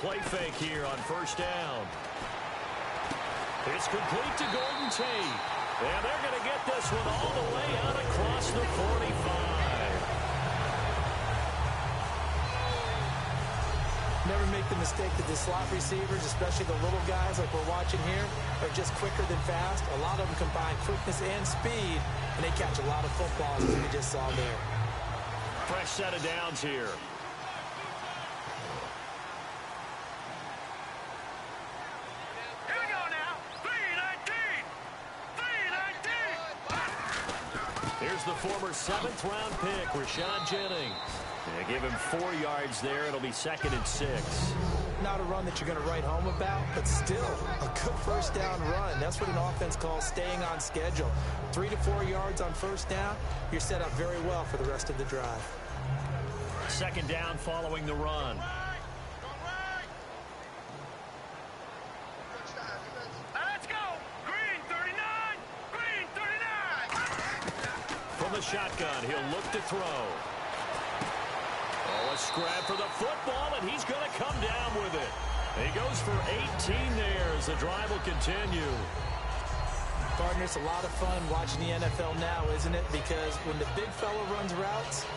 play fake here on first down. It's complete to Golden Tate. And they're going to get this one all the way out across the 45. Never make the mistake that the slot receivers, especially the little guys like we're watching here, are just quicker than fast. A lot of them combine quickness and speed, and they catch a lot of footballs, as we just saw there. Fresh set of downs here. Here we go now. 319. 319. Here's the former 7th-round pick, Rashad Jennings. They give him 4 yards there. It'll be 2nd and 6. Not a run that you're going to write home about, but still a good first down run. That's what an offense calls staying on schedule. 3 to 4 yards on first down, you're set up very well for the rest of the drive. 2nd down following the run. Let's go. Green 39. Green 39. From the shotgun, he'll look to throw. A scrap for the football, and he's going to come down with it. He goes for 18 there as the drive will continue. Partner, it's a lot of fun watching the NFL now, isn't it? Because when the big fella runs routes,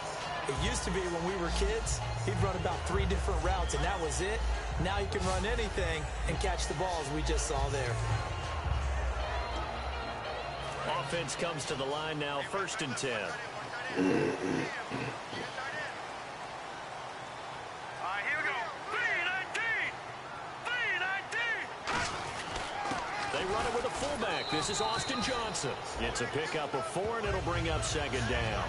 it used to be when we were kids, he'd run about 3 different routes, and that was it. Now he can run anything and catch the ball, as we just saw there. Offense comes to the line now, 1st and 10. Fullback, this is Austin Johnson. It's a pickup of 4, and it'll bring up 2nd down.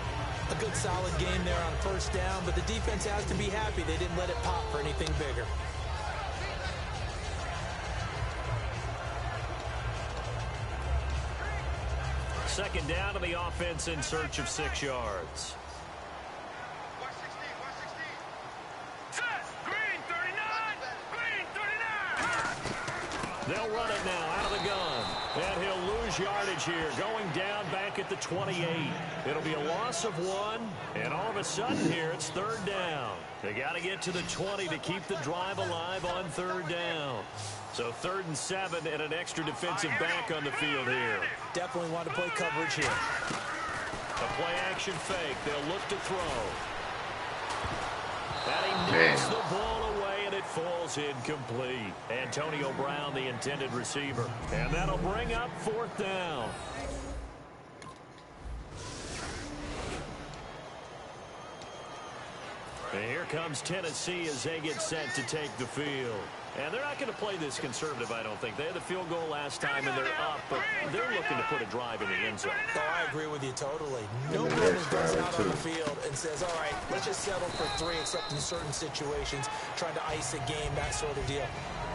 A good solid game there on first down, but the defense has to be happy they didn't let it pop for anything bigger. Second down to the offense in search of 6 yards. They'll run it now out of the gun. And he'll lose yardage here, going down back at the 28. It'll be a loss of 1, and all of a sudden here it's 3rd down. They got to get to the 20 to keep the drive alive on 3rd down. So 3rd and 7 and an extra defensive back on the field here. Definitely want to play coverage here. A play-action fake. They'll look to throw. And he knocks the ball away, and it falls incomplete. Antonio Brown, the intended receiver. And that'll bring up 4th down. And here comes Tennessee as they get set to take the field. And they're not going to play this conservative, I don't think. They had the field goal last time, and they're up, but they're looking to put a drive in the end zone. Oh, I agree with you totally. No one goes out on the field and says, all right, let's just settle for 3, except in certain situations, trying to ice a game, that sort of deal.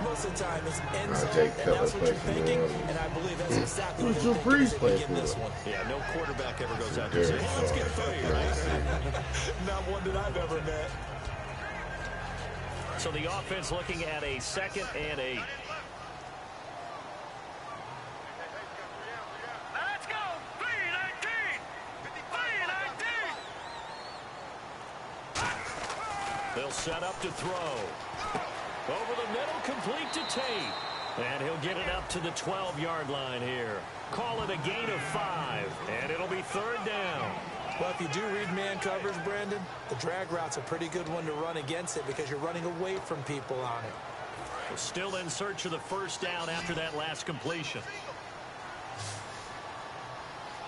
Most of the time, it's end zone, and that's what you're thinking, and I believe that's exactly what they're thinking as they begin this one. Yeah, no quarterback ever goes out there and says, hey, let's get 3, right? Not one that I've ever met. So the offense looking at a 2nd and 8. Let's go. 319. 319. They'll set up to throw. Over the middle, complete to Tate. And he'll get it up to the 12-yard line here. Call it a gain of 5, and it'll be 3rd down. Well, if you do read man coverage, Brandon, the drag route's a pretty good one to run against it because you're running away from people on it. Still in search of the 1st down after that last completion.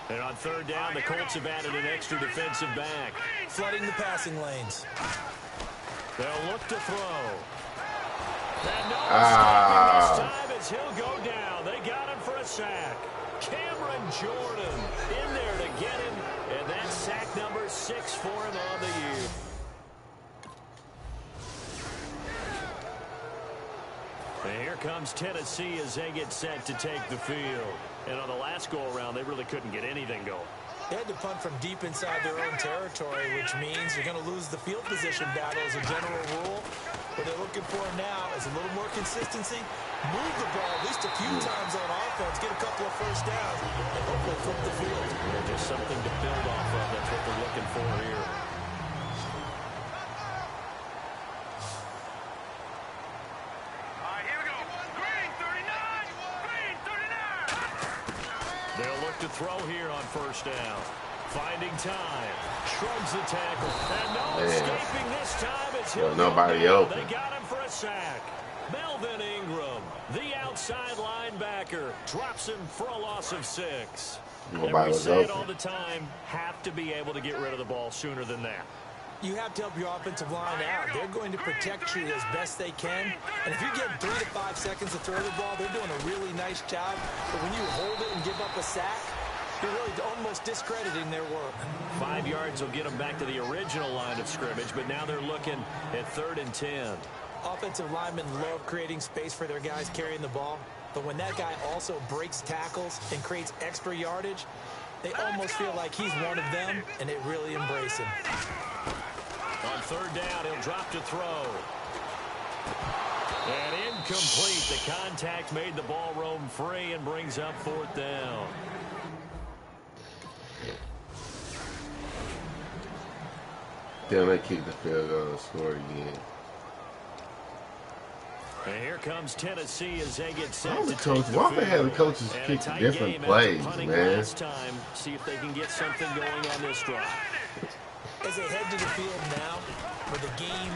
And on 3rd down, the Colts have added an extra defensive back. Flooding the passing lanes. They'll look to throw. And no stopping this time as he'll go down. They got him for a sack. Cameron Jordan in there to get him. And that's sack number 6 for him on the year. And here comes Tennessee as they get set to take the field. And on the last go-around, they really couldn't get anything going. They had to punt from deep inside their own territory, which means you're going to lose the field position battle as a general rule. What they're looking for now is a little more consistency, move the ball at least a few times on offense, get a couple of first downs, and hopefully flip the field. Yeah, just something to build off of. That's what they're looking for here. to throw here on first down. Finding time. Shrugs the tackle. And no escaping this time. It's him. Nobody open. They got him for a sack. Melvin Ingram, the outside linebacker, drops him for a loss of 6. And we say it all the time, have to be able to get rid of the ball sooner than that. You have to help your offensive line out. They're going to protect you as best they can. And if you get 3 to 5 seconds to throw the ball, they're doing a really nice job. But when you hold it and give up a sack, you're really almost discrediting their work. 5 yards will get them back to the original line of scrimmage, but now they're looking at 3rd and 10. Offensive linemen love creating space for their guys carrying the ball. But when that guy also breaks tackles and creates extra yardage, they almost feel like he's one of them, and they really embrace him. On 3rd down, he'll drop to throw. And incomplete. The contact made the ball roam free and brings up 4th down. Then they kick the field goal and score again. And here comes Tennessee as they get set Why to take the why they have the field. coaches And kick a tight different game plays, after punting man? last time. See if they can get something going on this drive. As they head to the field now, with the game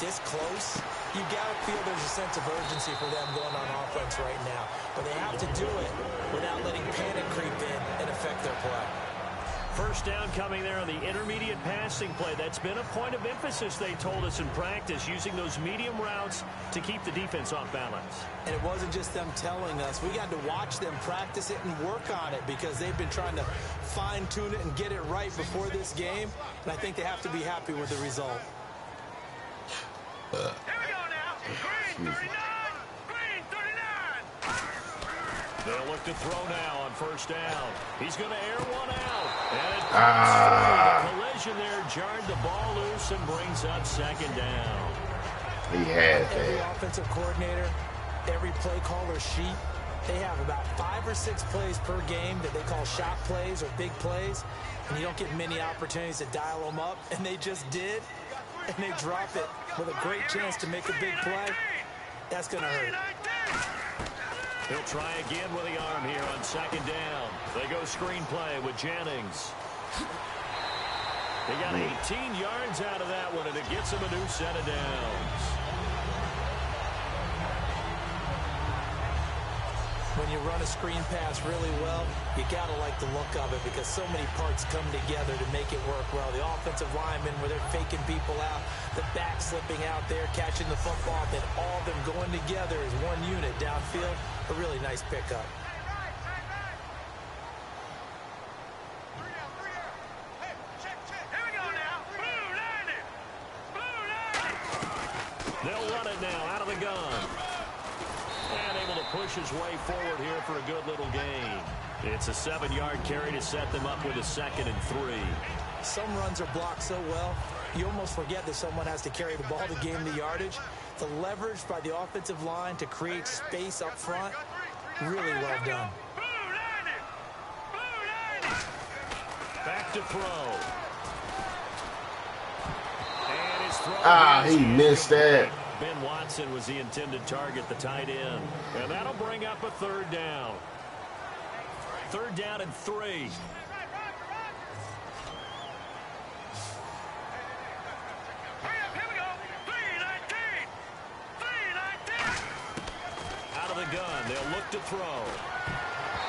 this close, you got to feel there's a sense of urgency for them going on offense right now. But they have to do it without letting panic creep in and affect their play. First down coming there on the intermediate passing play. That's been a point of emphasis, they told us in practice, using those medium routes to keep the defense off balance. And it wasn't just them telling us. We got to watch them practice it and work on it because they've been trying to fine-tune it and get it right before this game. And I think they have to be happy with the result. Here we go now. Green 39. Green 39. They'll look to throw now on first down. He's going to air one out. And it the collision there jarred the ball loose and brings up 2nd down. He had Every that. offensive coordinator, every play caller sheet, they have about 5 or 6 plays per game that they call shot plays or big plays. And you don't get many opportunities to dial them up. And they just did. And they drop it with a great chance to make a big play. That's going to hurt. He'll try again with the arm here on 2nd down. They go screenplay with Jennings. He got 18 yards out of that one, and it gets him a new set of downs. When you run a screen pass really well, you got to like the look of it because so many parts come together to make it work well. The offensive linemen, where they're faking people out, the back slipping out there, catching the football, then all of them going together as one unit downfield. A really nice pickup. They'll run it now out of the gun. And able to push his way forward here for a good little gain. It's a 7-yard carry to set them up with a 2nd and 3. Some runs are blocked so well, you almost forget that someone has to carry the ball to gain the yardage. The leverage by the offensive line to create space up front, really well done. Back to throw. And his throw He missed that. Ben Watson was the intended target, the tight end. And that'll bring up a 3rd down. 3rd down and 3. Here we go. 3-19. 3-19. Out of the gun. They'll look to throw.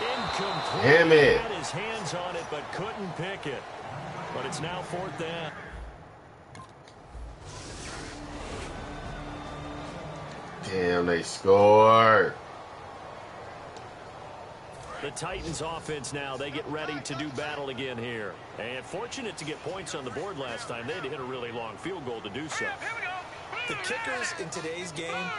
Incomplete. Damn it. Had his hands on it, but couldn't pick it. But it's now 4th down. Damn, they scored. The Titans offense now, they get ready to do battle again here. And fortunate to get points on the board last time. They had to hit a really long field goal to do so. The kickers in today's game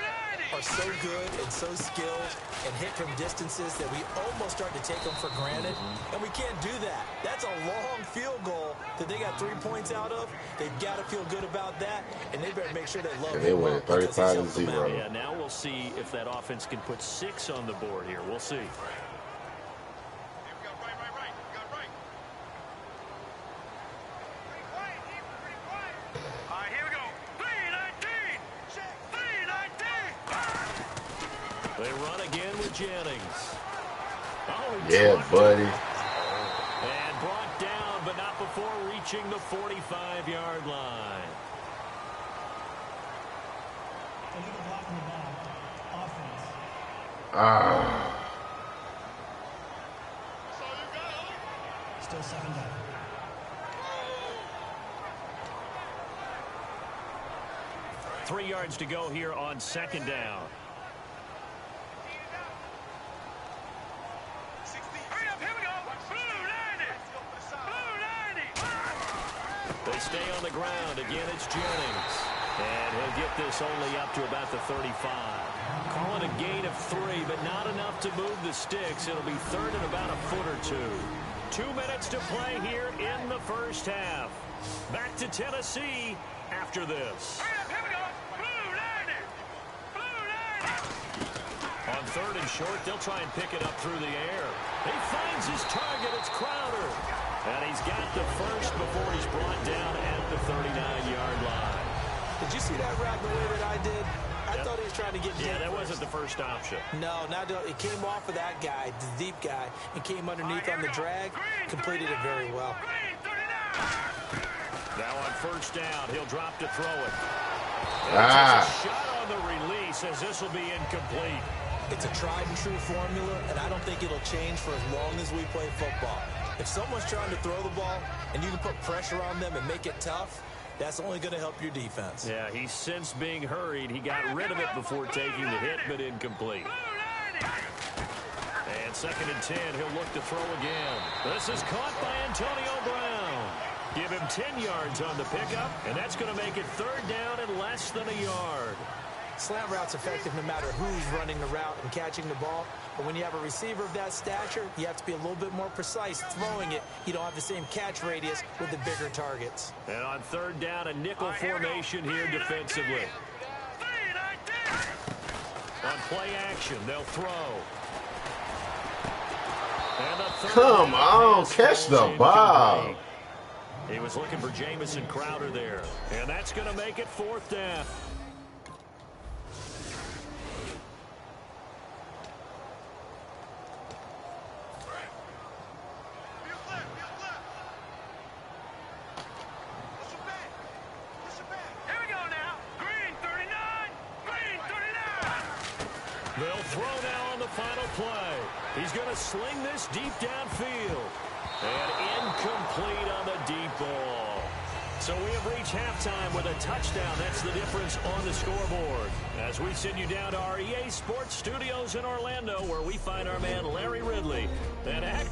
are so good and so skilled and hit from distances that we almost start to take them for granted. And we can't do that. That's a long field goal that they got 3 points out of. They've got to feel good about that, and they better make sure they love it. They win 35-0. Yeah, now we'll see if that offense can put 6 on the board here. We'll see. They run again with Jennings. Oh, yeah, buddy. before reaching the 45-yard line. Still 7 down. Three yards to go here on second down. They stay on the ground. Again, it's Jennings. And he'll get this only up to about the 35. Call it a gain of 3, but not enough to move the sticks. It'll be third and about a foot or two. 2 minutes to play here in the first half. Back to Tennessee after this. On third and short, they'll try and pick it up through the air. He finds his target. It's Crowder. And he's got the first before he's brought down at the 39-yard line. Did you see that route the way that I did? I thought he was trying to get deep. Yeah, that wasn't the first option. No, it came off of that guy, the deep guy, and came underneath on the drag. Completed it very well. Now on first down, he'll drop to throw it. A shot on the release as this will be incomplete. It's a tried and true formula, and I don't think it'll change for as long as we play football. If someone's trying to throw the ball and you can put pressure on them and make it tough, that's only going to help your defense. Yeah, he's since being hurried. He got rid of it before taking the hit, but incomplete. And second and 10, he'll look to throw again. This is caught by Antonio Brown. Give him 10 yards on the pickup, and that's going to make it third down and less than a yard. Slant route's effective no matter who's running the route and catching the ball. But when you have a receiver of that stature, you have to be a little bit more precise throwing it. You don't have the same catch radius with the bigger targets. And on third down, a nickel formation here defensively. On play action, they'll throw. And the Come on, catch the ball. He was looking for Jamison Crowder there. And that's going to make it fourth down. They'll throw now on the final play. He's going to sling this deep downfield. And incomplete on the deep ball. So we have reached halftime with a touchdown. That's the difference on the scoreboard. As we send you down to our EA Sports Studios in Orlando, where we find our man Larry Ridley. And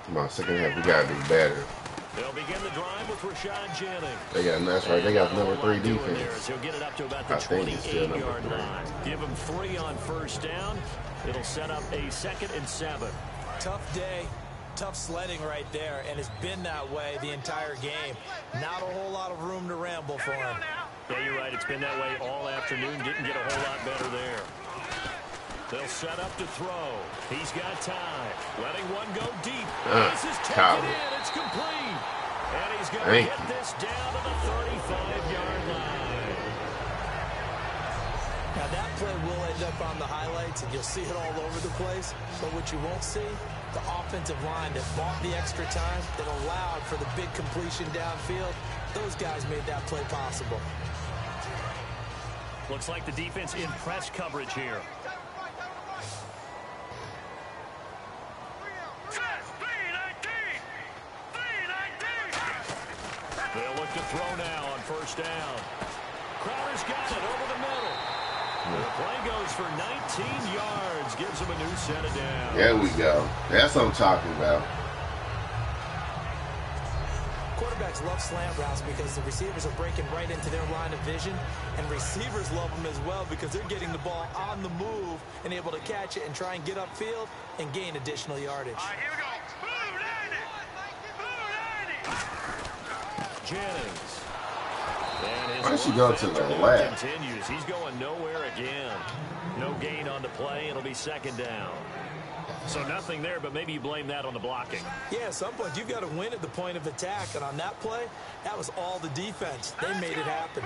Come on, second half, we gotta do better. they'll begin the drive with Rashad Jennings. That's right. They got number 3 defense. He'll get it up to about the 28-yard line. Give him 3 on first down. It'll set up a 2nd and 7. Tough day. Tough sledding right there, and it's been that way the entire game. Not a whole lot of room to ramble for him. Yeah, you're right. It's been that way all afternoon. Didn't get a whole lot better there. They'll set up to throw. He's got time. Letting one go deep. This is taken in. It's complete. And he's going to get this down to the 35-yard line. Now, that play will end up on the highlights, and you'll see it all over the place. But what you won't see, the offensive line that bought the extra time, that allowed for the big completion downfield, those guys made that play possible. Looks like the defense in press coverage here. They'll look to throw now on first down. Crowder's got it over the middle. The play goes for 19 yards. Gives him a new set of downs. There we go. That's what I'm talking about. Quarterbacks love slant routes because the receivers are breaking right into their line of vision, and receivers love them as well because they're getting the ball on the move and able to catch it and try and get upfield and gain additional yardage. All right, here we go. Jennings. And Why does he go to the left? Continues. He's going nowhere again. No gain on the play. It'll be second down. So nothing there, but maybe you blame that on the blocking. Yeah, at some point, you've got to win at the point of attack. And on that play, that was all the defense. They made it happen.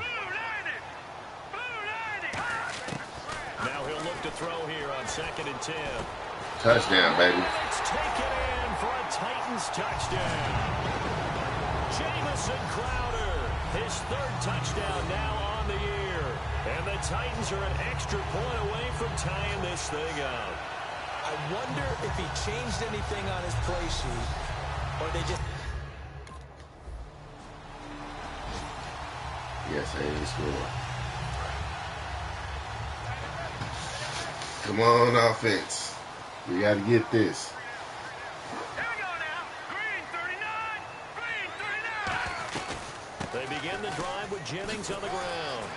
Now he'll look to throw here on 2nd and 10. Touchdown, baby. It's taken in for a Titans touchdown. Jamison Crowder, his 3rd touchdown now on the year. And the Titans are an extra point away from tying this thing up. I wonder if he changed anything on his play sheet, or they just... Yes, I didn't score. Come on, offense. We got to get this. Here we go now. Green 39. Green 39. They begin the drive with Jennings on the ground.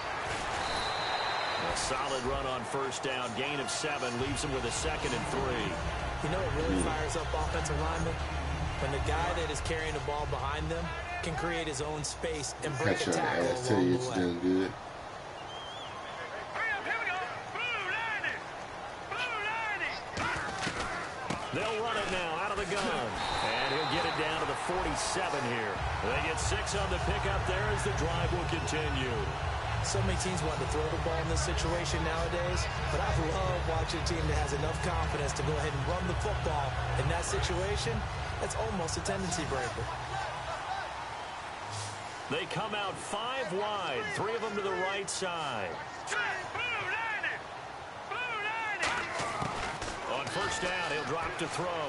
A solid run on 1st down. Gain of 7 leaves them with a 2nd and 3. You know what really fires up offensive linemen? When the guy that is carrying the ball behind them can create his own space and break a tackle along the way. Doing good. Hurry up, here we go. Blue lining. Blue lining. They'll run it now out of the gun. And he'll get it down to the 47 here. They get 6 on the pickup there as the drive will continue. So many teams want to throw the ball in this situation nowadays, but I love watching a team that has enough confidence to go ahead and run the football. In that situation, that's almost a tendency breaker. They come out 5 wide, 3 of them to the right side. Blue lining. Blue lining. On 1st down, he'll drop to throw.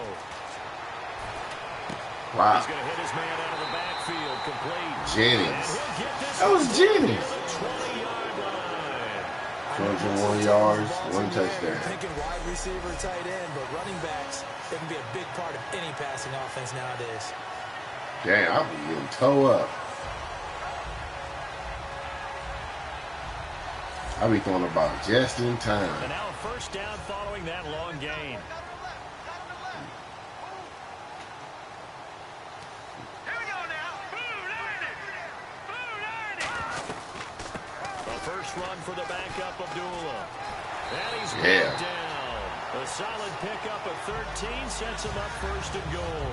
Wow. He's going to hit his man out of the backfield, complete. Jennings. And he'll get this That was Jennings. to the 20-yard line. 201 yards, 1 You're touchdown. thinking wide receiver, tight end, but running backs, they can be a big part of any passing offense nowadays. Damn, I'll be getting toe up. I'll be throwing the ball just in time. And now a 1st down following that long gain. Here we go now. Blue lining. Blue lining. A 1st run for the backup, Abdullah. And he's Yeah. brought down. A solid pickup of 13 sets him up 1st and goal.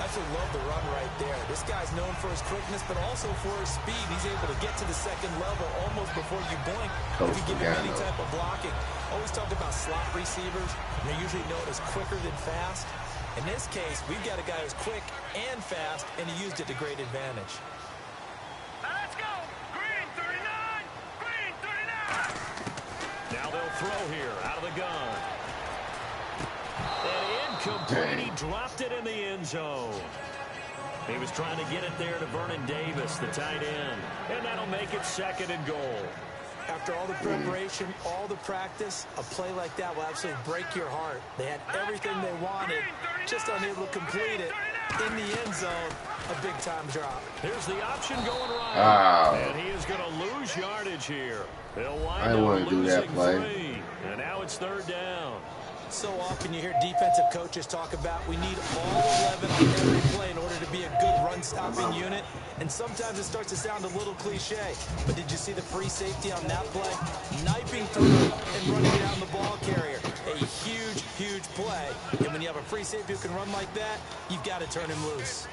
I absolutely love the run right there. This guy's known for his quickness, but also for his speed. He's able to get to the 2nd level almost before you blink. If you give him any type of blocking. Always talk about slot receivers. They're usually known as quicker than fast. In this case, we've got a guy who's quick and fast, and he used it to great advantage. Now let's go. Green 39. Green 39. Now they'll throw here out of the gun. And incomplete. He dropped it in the end zone. He was trying to get it there to Vernon Davis, the tight end. And that'll make it 2nd and goal. After all the preparation, all the practice, a play like that will absolutely break your heart. They had everything they wanted, just unable to complete it. In the end zone, a big-time drop. Here's the option going right. Wow. And he is going to lose yardage here. He'll wind I didn't up want to do that losing play. 3. And now it's 3rd down. So often you hear defensive coaches talk about we need all 11 on every play in order to be a good run-stopping unit. And sometimes it starts to sound a little cliche. But did you see the free safety on that play? Knifing through and running down the ball carrier. A huge, huge play. And when you have a free safety who can run like that, you've got to turn him loose.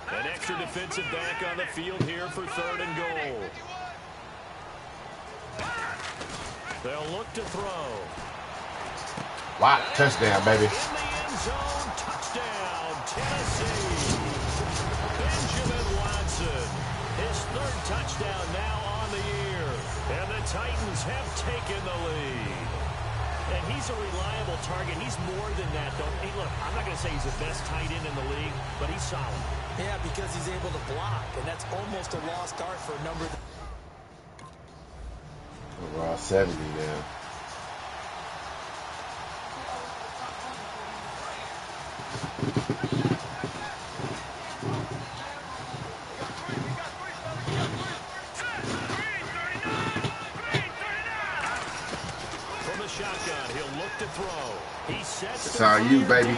An extra defensive back on the field here for 3rd and goal. They'll look to throw. Wow, touchdown, baby. In the end zone, touchdown, Tennessee. Benjamin Watson, his 3rd touchdown now on the year. And the Titans have taken the lead. And he's a reliable target. He's more than that, though. Hey, look, I'm not going to say he's the best tight end in the league, but he's solid. Yeah, because he's able to block, and that's almost a lost art for a number of... We're all 70 now. Shotgun, he'll look to throw. He sets That's all you, baby. He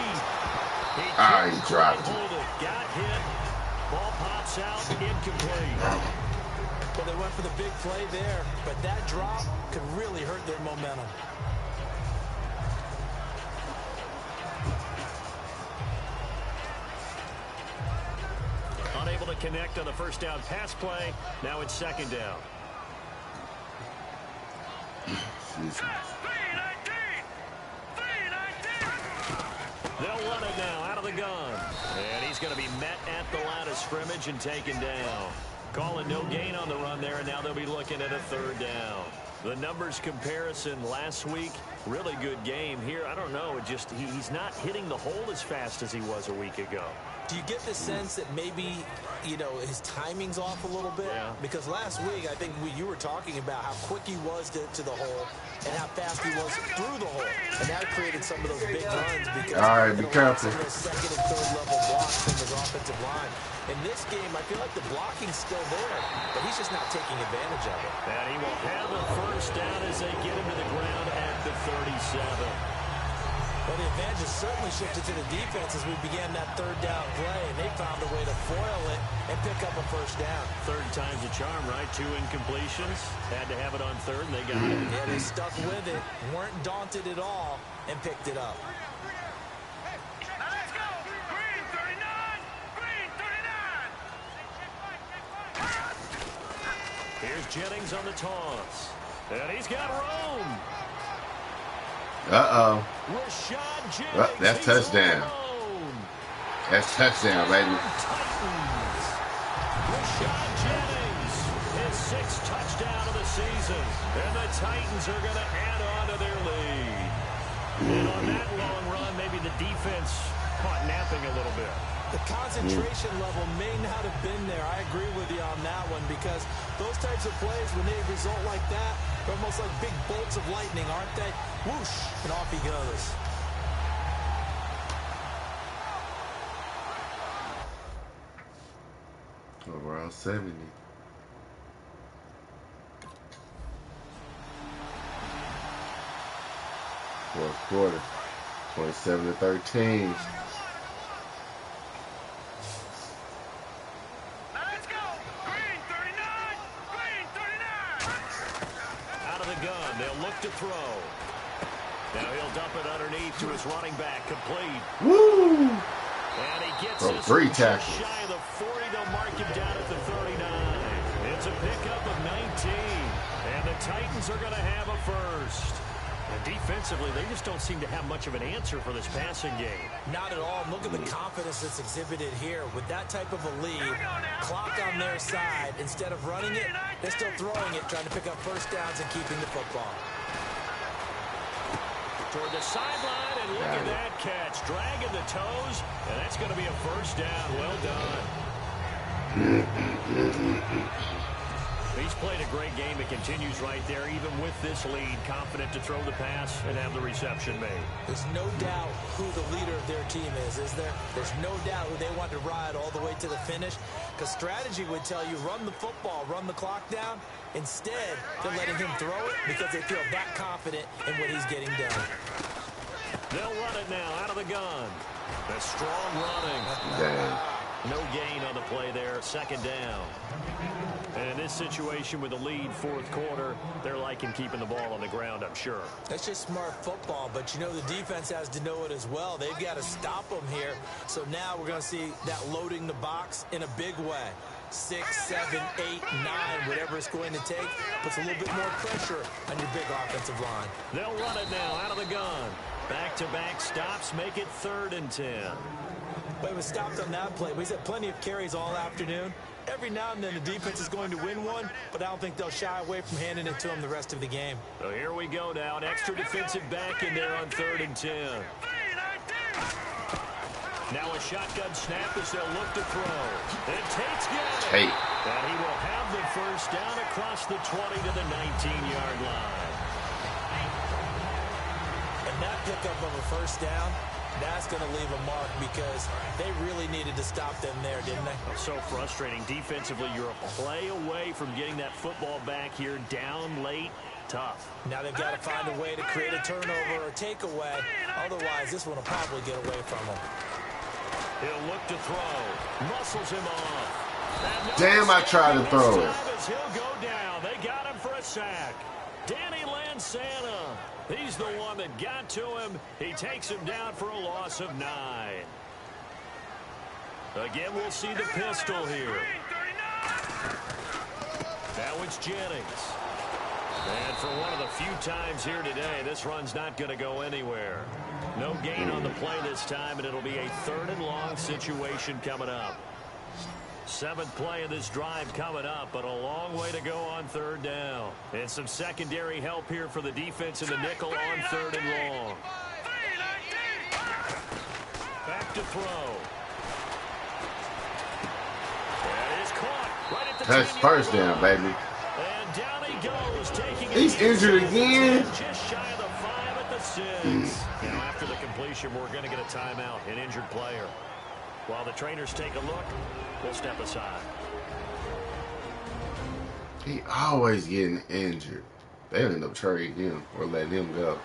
dropped it. Got hit. Ball pops out, incomplete. Well, they went for the big play there, but that drop could really hurt their momentum. connect on the first down pass play. Now it's second down. They'll run it now out of the gun. And he's going to be met at the line of scrimmage and taken down. Calling no gain on the run there, and now they'll be looking at a third down. The numbers comparison last week, really good game here. I don't know, he's not hitting the hole as fast as he was a week ago. Do you get the sense that maybe, his timing's off a little bit? Yeah. Because last week, I think you were talking about how quick he was to the hole and how fast he was through the hole. And that created some of those big runs because all right, be careful. Some of those second and third level blocks from his offensive line. In this game, I feel like the blocking's still there, but he's just not taking advantage of it. And he will have a first down as they get him to the ground at the 37. Well, the advantage has certainly shifted to the defense as we began that third down play, and they found a way to foil it and pick up a first down. Third time's a charm, right? 2 incompletions. Had to have it on third, and they got it. Yeah, they stuck with it, weren't daunted at all, and picked it up. Let's go. Green 39. Green 39. Here's Jennings on the toss. And he's got room. Uh-oh. Rashad Jennings. Well, that's touchdown. That's touchdown, baby. Titans. Rashad Jennings, his 6th touchdown of the season. And the Titans are going to add on to their lead. And on that long run, maybe the defense caught napping a little bit. The concentration level may not have been there. I agree with you on that one because those types of plays, when they result like that, they're almost like big bolts of lightning, aren't they? Whoosh, and off he goes. Around 70. Fourth quarter, 27-13. Let's go. Green 39. Green 39. Out of the gun, they'll look to throw. Now he'll dump it underneath to his running back, complete. Woo! And he gets From us 3 just tackles. shy of the 40. They'll mark him down at the 39. It's a pickup of 19. And the Titans are going to have a first. And defensively, they just don't seem to have much of an answer for this passing game. Not at all. Look at the confidence that's exhibited here. With that type of a lead, clock on their side, instead of running it, they're still throwing it, trying to pick up first downs and keeping the football. Toward the sideline, and look at that catch. Dragging the toes, and that's going to be a first down. Well done. He's played a great game. It continues right there, even with this lead. Confident to throw the pass and have the reception made. There's no doubt who the leader of their team is there? There's no doubt who they want to ride all the way to the finish. Because strategy would tell you, run the football, run the clock down. Instead, they're letting him throw it because they feel that confident in what he's getting done. They'll run it now out of the gun. A strong running. Damn. No gain on the play there. Second down. And in this situation with the lead fourth quarter, they're liking keeping the ball on the ground, I'm sure. That's just smart football, but the defense has to know it as well. They've got to stop them here. So now we're going to see that loading the box in a big way. 6, 7, 8, 9, whatever it's going to take, puts a little bit more pressure on your big offensive line. They'll run it now out of the gun. Back-to-back stops make it 3rd and 10. But he was stopped on that play. He's had plenty of carries all afternoon. Every now and then the defense is going to win one, but I don't think they'll shy away from handing it to him the rest of the game. So here we go now. An extra defensive back in there on 3rd and 10. Now a shotgun snap as they'll look to throw. And Tate's got it. Tate. And he will have the first down across the 20 to the 19-yard line. And that pickup of a first down, that's going to leave a mark because they really needed to stop them there, didn't they? So frustrating. Defensively, you're a play away from getting that football back here down late. Tough. Now they've got to find a way to create a turnover or takeaway. Otherwise, this one will probably get away from them. He'll look to throw. Muscles him off. Damn, I tried to throw it. He'll go down. They got him for a sack. Danny Lansana. He's the one that got to him. He takes him down for a loss of 9. Again, we'll see the pistol here. Now it's Jennings. And for one of the few times here today, this run's not going to go anywhere. No gain on the play this time, and it'll be a 3rd and long situation coming up. 7th play of this drive coming up, but a long way to go on 3rd down. And some secondary help here for the defense in the nickel on 3rd and long. Back to throw. That is caught right at the That's 1st down, baby. And down he goes, taking He's injured again. Just shy of the 5 at the 6. Now after the completion, we're going to get a timeout, an injured player. While the trainers take a look, we'll step aside. He always getting injured. They end up trading him or letting him go.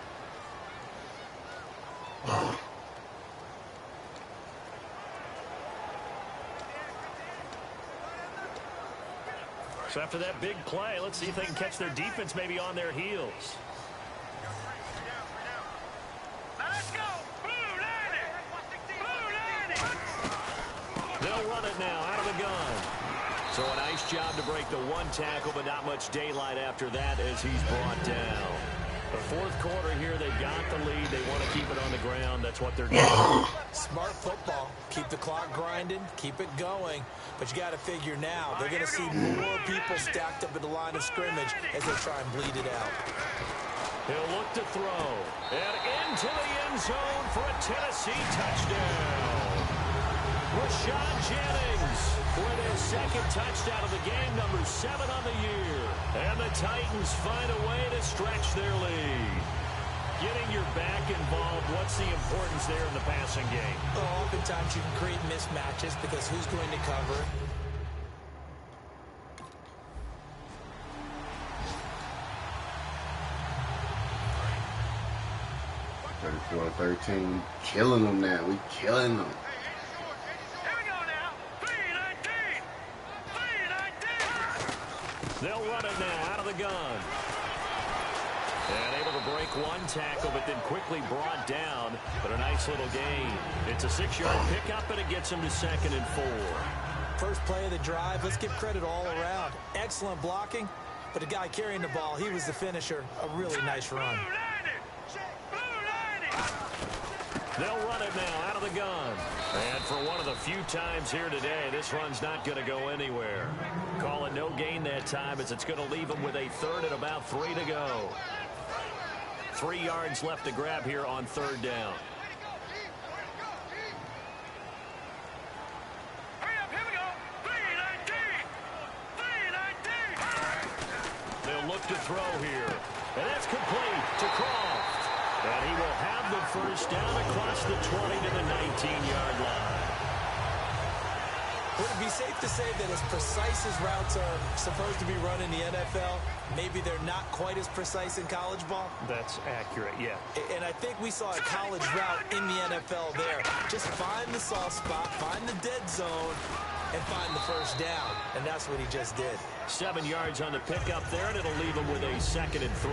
So after that big play, let's see if they can catch their defense maybe on their heels. Now let's go. Blue line it. Blue line it. They'll run it now out of the gun. So a nice job to break the 1 tackle, but not much daylight after that as he's brought down. The 4th quarter here, they've got the lead. They want to keep it on the ground. That's what they're doing. Smart football. Keep the clock grinding. Keep it going. But you got to figure now, they're going to see more people stacked up at the line of scrimmage as they try and bleed it out. He'll look to throw. And into the end zone for a Tennessee touchdown. Rashad Jennings with his 2nd touchdown of the game, number 7 on the year. And the Titans find a way to stretch their lead. Getting your back involved, what's the importance there in the passing game? Well, oftentimes you can create mismatches because who's going to cover? Third 13, killing them now. We killing them. Here we go now. 3-19. 3-19. They'll run it now out of the gun. And able to break 1 tackle, but then quickly brought down. But a nice little gain. It's a 6-yard pickup, and it gets him to 2nd and 4. First play of the drive, let's give credit all around. Excellent blocking, but the guy carrying the ball, he was the finisher. A really nice run. Blue line it. Blue line it. They'll run it now out of the gun. And for one of the few times here today, this run's not going to go anywhere. Calling no gain that time as it's going to leave him with a 3rd and about 3 to go. 3 yards left to grab here on 3rd down. Hurry up. Here we go. 3-19. 3-19. They'll look to throw here. And that's complete to Croft. And he will have the 1st down across the 20 to the 19-yard line. Would it be safe to say that as precise as routes are supposed to be run in the NFL, maybe they're not quite as precise in college ball? That's accurate, yeah. And I think we saw a college route in the NFL there. Just find the soft spot, find the dead zone, and find the 1st down. And that's what he just did. 7 yards on the pickup there, and it'll leave him with a 2nd and 3.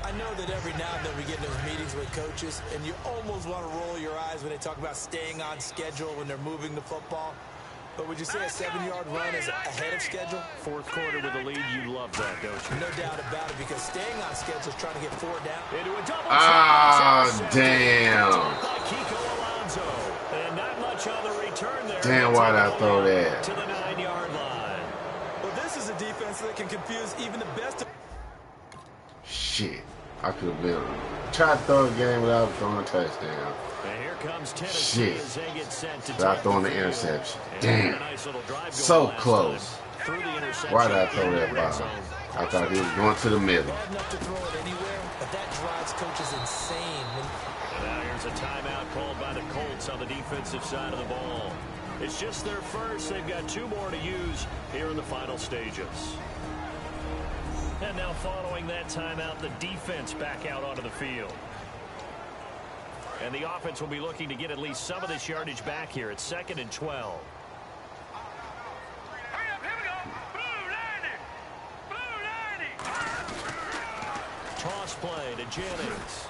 I know that every now and then we get in those meetings with coaches, and you almost want to roll your eyes when they talk about staying on schedule when they're moving the football. But would you say a 7-yard run is ahead of schedule? 4th quarter with a lead, you love that, don't you? No doubt about it, because staying on schedule is trying to get 4 down. Into a double Damn. by Kiko Alonso. And not much on the return there. Damn, why'd I throw that? To the 9-yard line. Well, this is a defense that can confuse even the best. Shit. I could have been trying to throw a game without throwing a touchdown. And here comes Tennessee Shit. as they get set to Without take throwing the field. interception. And Damn. a nice little drive going So last close. time. Through the interception. Why did I throw in the that red ball? zone. I thought he was going to the middle. Bad enough to throw it anywhere, but that drives coaches insane. And now here's a timeout called by the Colts on the defensive side of the ball. It's just their first. They've got 2 more to use here in the final stages. And now following that timeout, the defense back out onto the field. And the offense will be looking to get at least some of this yardage back here. It's 2nd and 12. Hurry up. Here we go. Blue line it. Blue line it. Toss play to Jennings.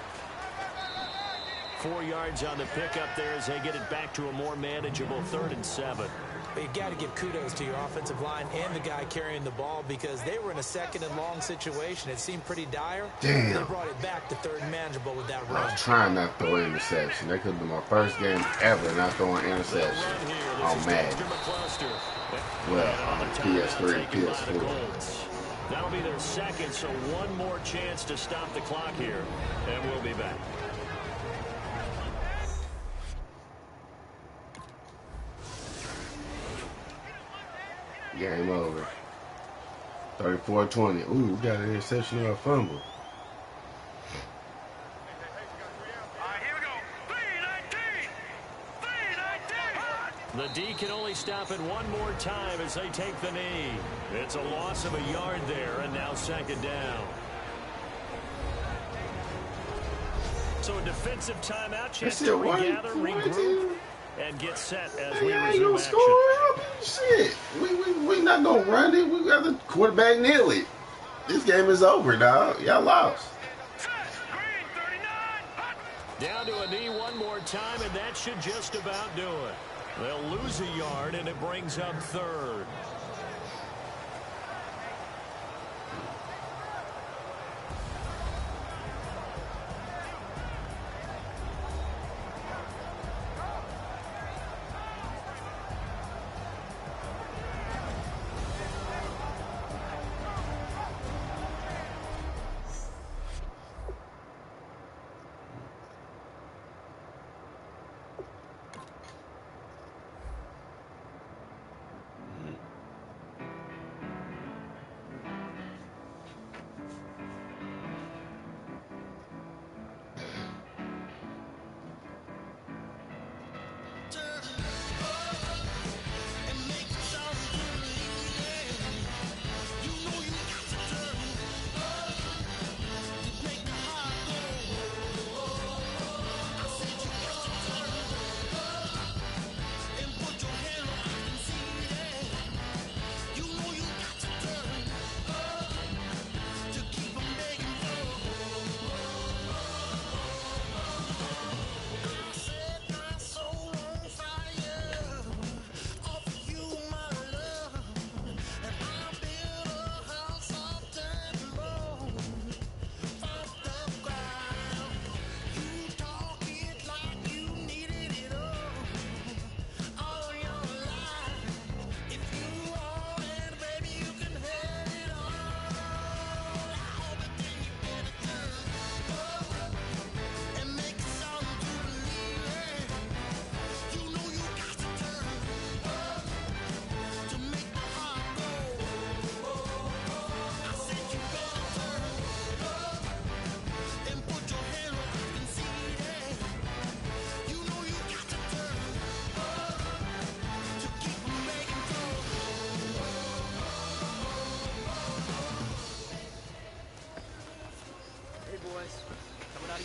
4 yards on the pickup there as they get it back to a more manageable 3rd and 7. But you got to give kudos to your offensive line and the guy carrying the ball because they were in a 2nd and long situation. It seemed pretty dire. Damn. They brought it back to 3rd and manageable with that run. I was trying not to throw an interception. That could have been my first game ever not throwing an interception. I'm mad. Well, on PS3, PS4. That'll be their 2nd, so one more chance to stop the clock here, and we'll be back. Game over. 34-20. Ooh, we got an interception or a fumble. All right, here we go. 3-19. 3-19. The D can only stop it one more time as they take the knee. It's a loss of a yard there, and now 2nd down. So a defensive timeout, chance to regather, regroup, and get set as we resume action. Shit, we not gonna run it. We got the quarterback nail it. This game is over, dog. Y'all lost. Down to a knee one more time, and that should just about do it. They'll lose a yard, and it brings up 3rd.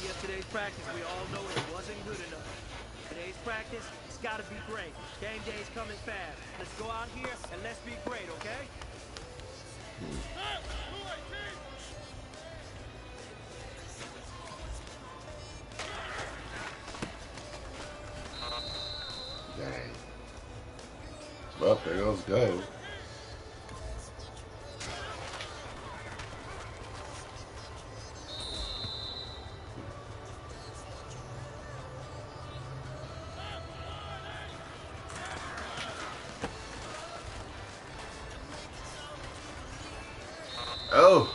Yesterday's practice, we all know it wasn't good enough. Today's practice, it's got to be great. Game day's coming fast. Let's go out here and let's be great, okay? Dang. Well, there goes go. Oh.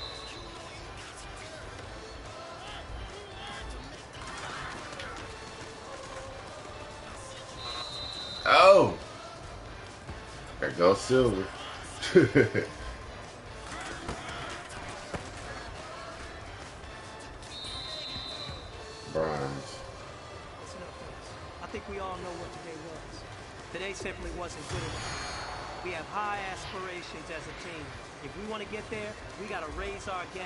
Oh. There goes Silver. Bronze. I think we all know what today was. Today simply wasn't good enough. We have high aspirations as a team. If we want to get there, we got to raise our game.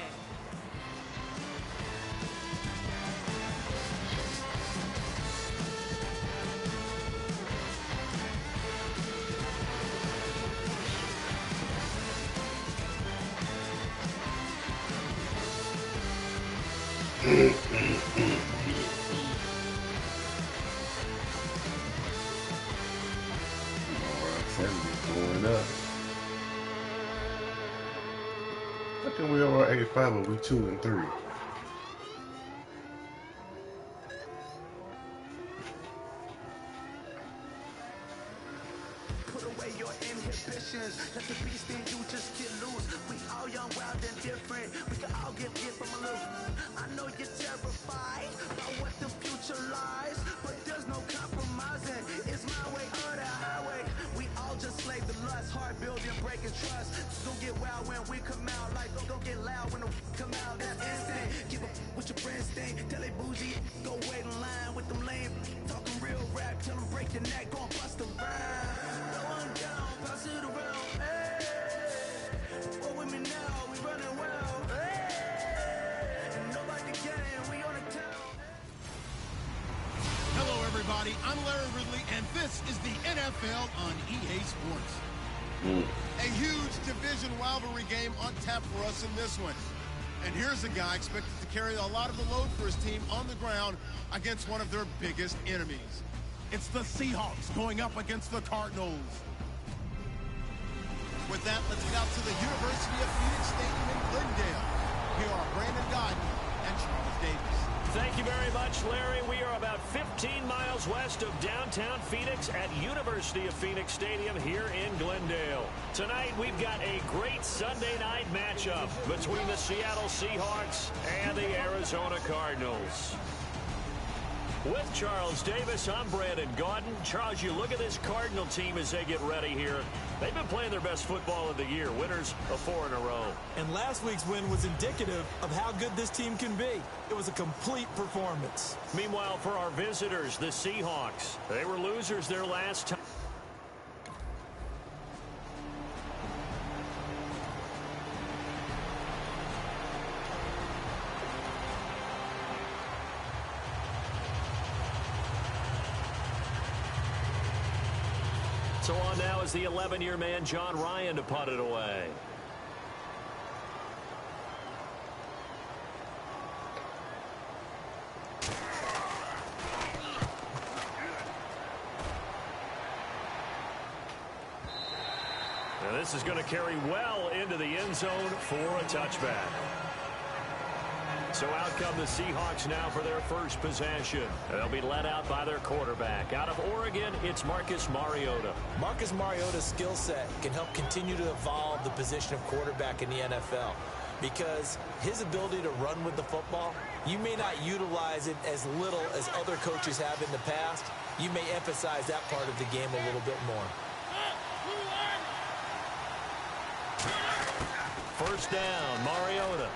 Bubba, we 2-3. Put away your inhibitions. Let the beast in you just get loose. We all young, wild, and different. We can all get hit from a loop. I know you're terrified about what the future lies, but there's no compromising. It's my way or the highway. We all just slave the lust, hard building, breaking trust. Don't get wild when we come out. Like don't get loud when the come out. That's instant. Keep up with your friends thing. Tell they bougie, go wait in line with them lame. Talking real rap, tell them break your neck, go and bust a rhyme. Down, pass it around, hey. Roll with me now, we running well, hey. Nobody can, we on the town. Hello, everybody. I'm Larry Ridley, and this is the NFL on EA Sports. A huge division rivalry game on tap for us in this one. And here's a guy expected to carry a lot of the load for his team on the ground against one of their biggest enemies. It's the Seahawks going up against the Cardinals. With that, let's get out to the University of Phoenix Stadium in Glendale. Here are Brandon Godden and Charles Davis. Thank you very much, Larry. We are about 15 miles west of downtown Phoenix at University of Phoenix Stadium here in Glendale. Tonight, we've got a great Sunday night matchup between the Seattle Seahawks and the Arizona Cardinals. With Charles Davis, I'm Brandon Gaudin. Charles, you look at this Cardinal team as they get ready here. They've been playing their best football of the year, winners of 4 in a row. And last week's win was indicative of how good this team can be. It was a complete performance. Meanwhile, for our visitors, the Seahawks, they were losers their last time. So on now is the 11-year man, John Ryan, to punt it away. And this is going to carry well into the end zone for a touchback. So out come the Seahawks now for their first possession. They'll be led out by their quarterback. Out of Oregon, it's Marcus Mariota. Marcus Mariota's skill set can help continue to evolve the position of quarterback in the NFL because his ability to run with the football, you may not utilize it as little as other coaches have in the past. You may emphasize that part of the game a little bit more. First down, Mariota.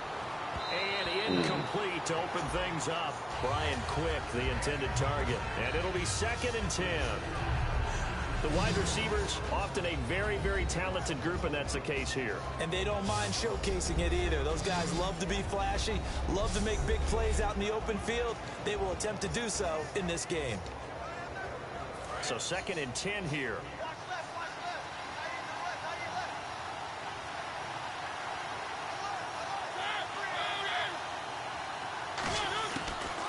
And incomplete to open things up. Brian Quick, the intended target. And it'll be 2nd and 10. The wide receivers, often a very, very talented group, and that's the case here. And they don't mind showcasing it either. Those guys love to be flashy, love to make big plays out in the open field. They will attempt to do so in this game. So 2nd and 10 here.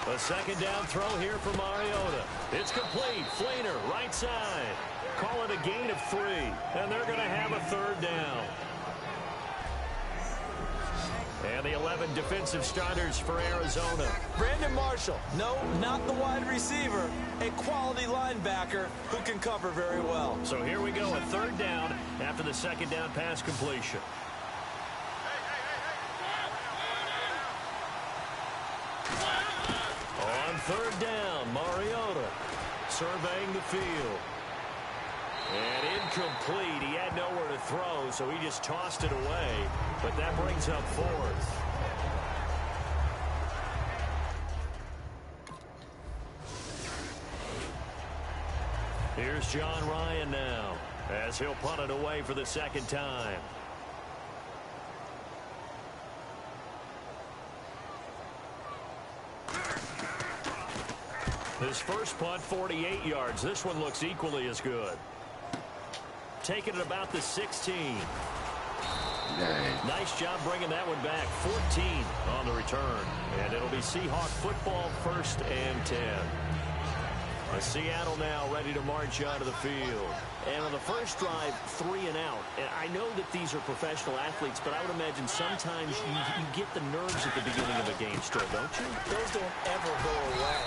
A 2nd down throw here for Mariota. It's complete. Flainer, right side. Call it a gain of 3. And they're going to have a 3rd down. And the 11 defensive starters for Arizona. Brandon Marshall. No, not the wide receiver. A quality linebacker who can cover very well. So here we go, a 3rd down after the 2nd down pass completion. On 3rd down, Mariota surveying the field. And incomplete. He had nowhere to throw, so he just tossed it away. But that brings up 4th. Here's John Ryan now, as he'll punt it away for the 2nd time. His first punt, 48 yards. This one looks equally as good. Taking it about the 16. Dang. Nice job bringing that one back. 14 on the return. And it'll be Seahawk football, 1st and 10. Seattle now ready to march onto the field. And on the first drive, 3 and out. And I know that these are professional athletes, but I would imagine sometimes you get the nerves at the beginning of a game still, don't you? Those don't ever go away.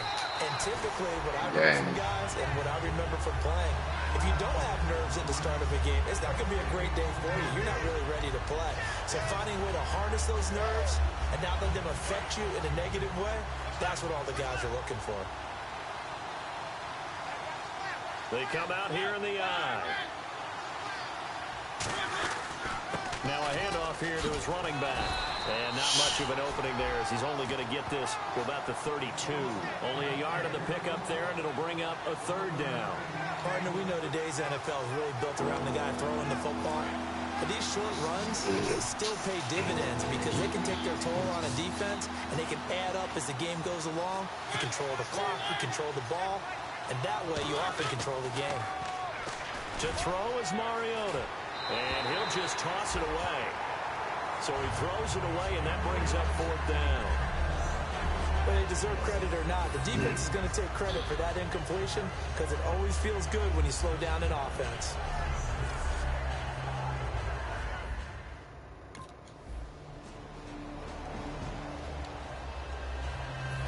And typically what I learned from guys and what I remember from playing, if you don't have nerves at the start of a game, it's not going to be a great day for you. You're not really ready to play. So finding a way to harness those nerves and not let them affect you in a negative way, that's what all the guys are looking for. They come out here in the eye. Now a handoff here to his running back. And not much of an opening there as he's only going to get this to about the 32. Only a yard on the pickup there, and it'll bring up a 3rd down. Partner, we know today's NFL is really built around the guy throwing the football. But these short runs, they still pay dividends because they can take their toll on a defense, and they can add up as the game goes along. You control the clock, you control the ball, and that way you often control the game. To throw is Mariota, and he'll just toss it away. So he throws it away, and that brings up 4th down. Whether they deserve credit or not, the defense is going to take credit for that incompletion because it always feels good when you slow down an offense.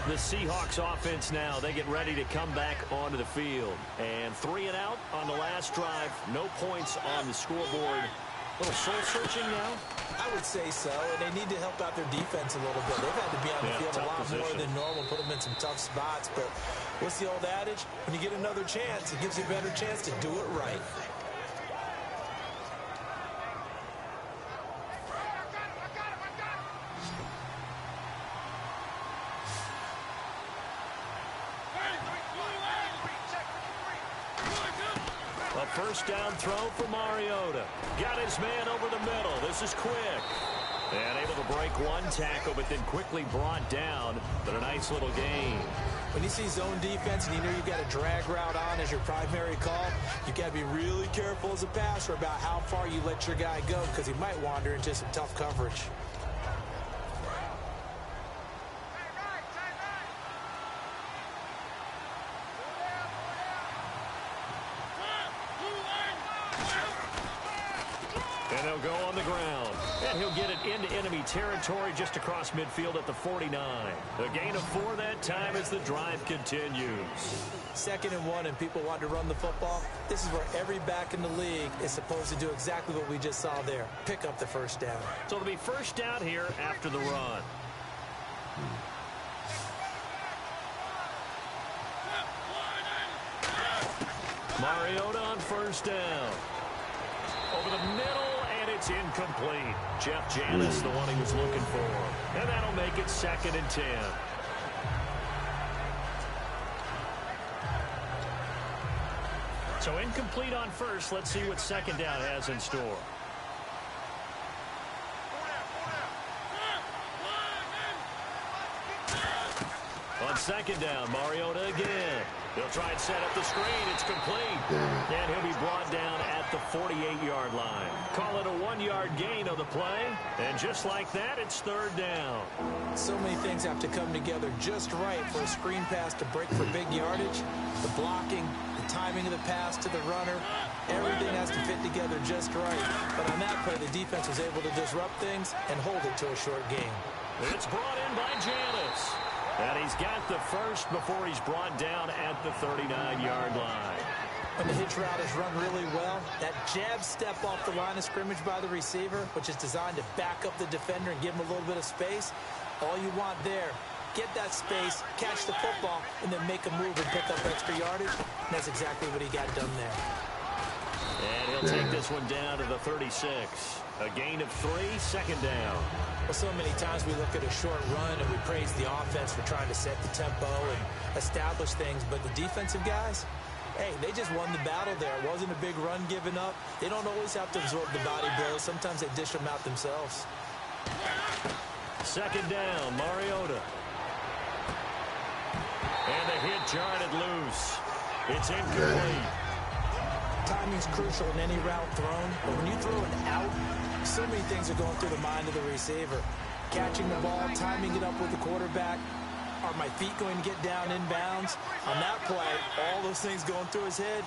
The Seahawks offense now, they get ready to come back onto the field. And 3 and out on the last drive. No points on the scoreboard. A little soul-searching now? I would say so, and they need to help out their defense a little bit. They've had to be on the field a lot more than normal, put them in some tough spots. But what's the old adage? When you get another chance, it gives you a better chance to do it right. First down throw for Mariota. Got his man over the middle. This is quick. And able to break one tackle, but then quickly brought down. But a nice little gain. When you see zone defense and you know you've got a drag route on as your primary call, you've got to be really careful as a passer about how far you let your guy go because he might wander into some tough coverage. And they'll go on the ground. And he'll get it into enemy territory just across midfield at the 49. A gain of 4 that time as the drive continues. 2nd and 1 and people want to run the football. This is where every back in the league is supposed to do exactly what we just saw there. Pick up the first down. So it'll be first down here after the run. Mariota on first down. Over the middle, and it's incomplete. Jeff Janis, the one he was looking for. And that'll make it 2nd and 10. So incomplete on first. Let's see what 2nd down has in store. On 2nd down, Mariota again. He'll try and set up the screen. It's complete. And he'll be brought down at the 48-yard line. Call it a 1-yard gain on the play. And just like that, it's 3rd down. So many things have to come together just right for a screen pass to break for big yardage. The blocking, the timing of the pass to the runner, everything has to fit together just right. But on that play, the defense was able to disrupt things and hold it to a short game. It's brought in by Janis. And he's got the first before he's brought down at the 39-yard line. When the hitch route is run really well, that jab step off the line of scrimmage by the receiver, which is designed to back up the defender and give him a little bit of space, all you want there, get that space, catch the football, and then make a move and pick up extra yardage. And that's exactly what he got done there. And he'll take this one down to the 36. A gain of 3, 2nd down. Well, so many times we look at a short run and we praise the offense for trying to set the tempo and establish things, but the defensive guys, hey, they just won the battle there. It wasn't a big run given up. They don't always have to absorb the body blows. Sometimes they dish them out themselves. 2nd down, Mariota. And the hit jarred it loose. It's incomplete. Timing's crucial in any route thrown, but when you throw an out, so many things are going through the mind of the receiver. Catching the ball, timing it up with the quarterback. Are my feet going to get down inbounds? On that play, all those things going through his head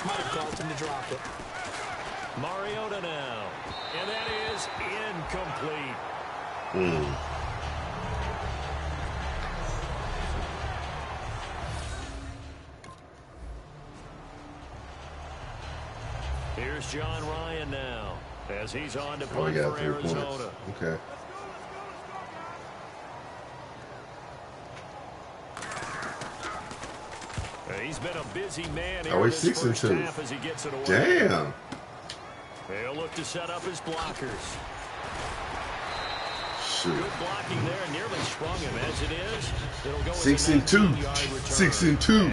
might have caused him to drop it. Mariota now. And that is incomplete. Here's John Ryan now as he's on to punt for Arizona. Okay. He's been a busy man here. Oh, he's this 6-2. half as he gets it away. Damn. They'll look to set up his blockers. Shoot. Good blocking there, and nearly sprung him. As it is, it'll go 6-2. 6-2. 6-2.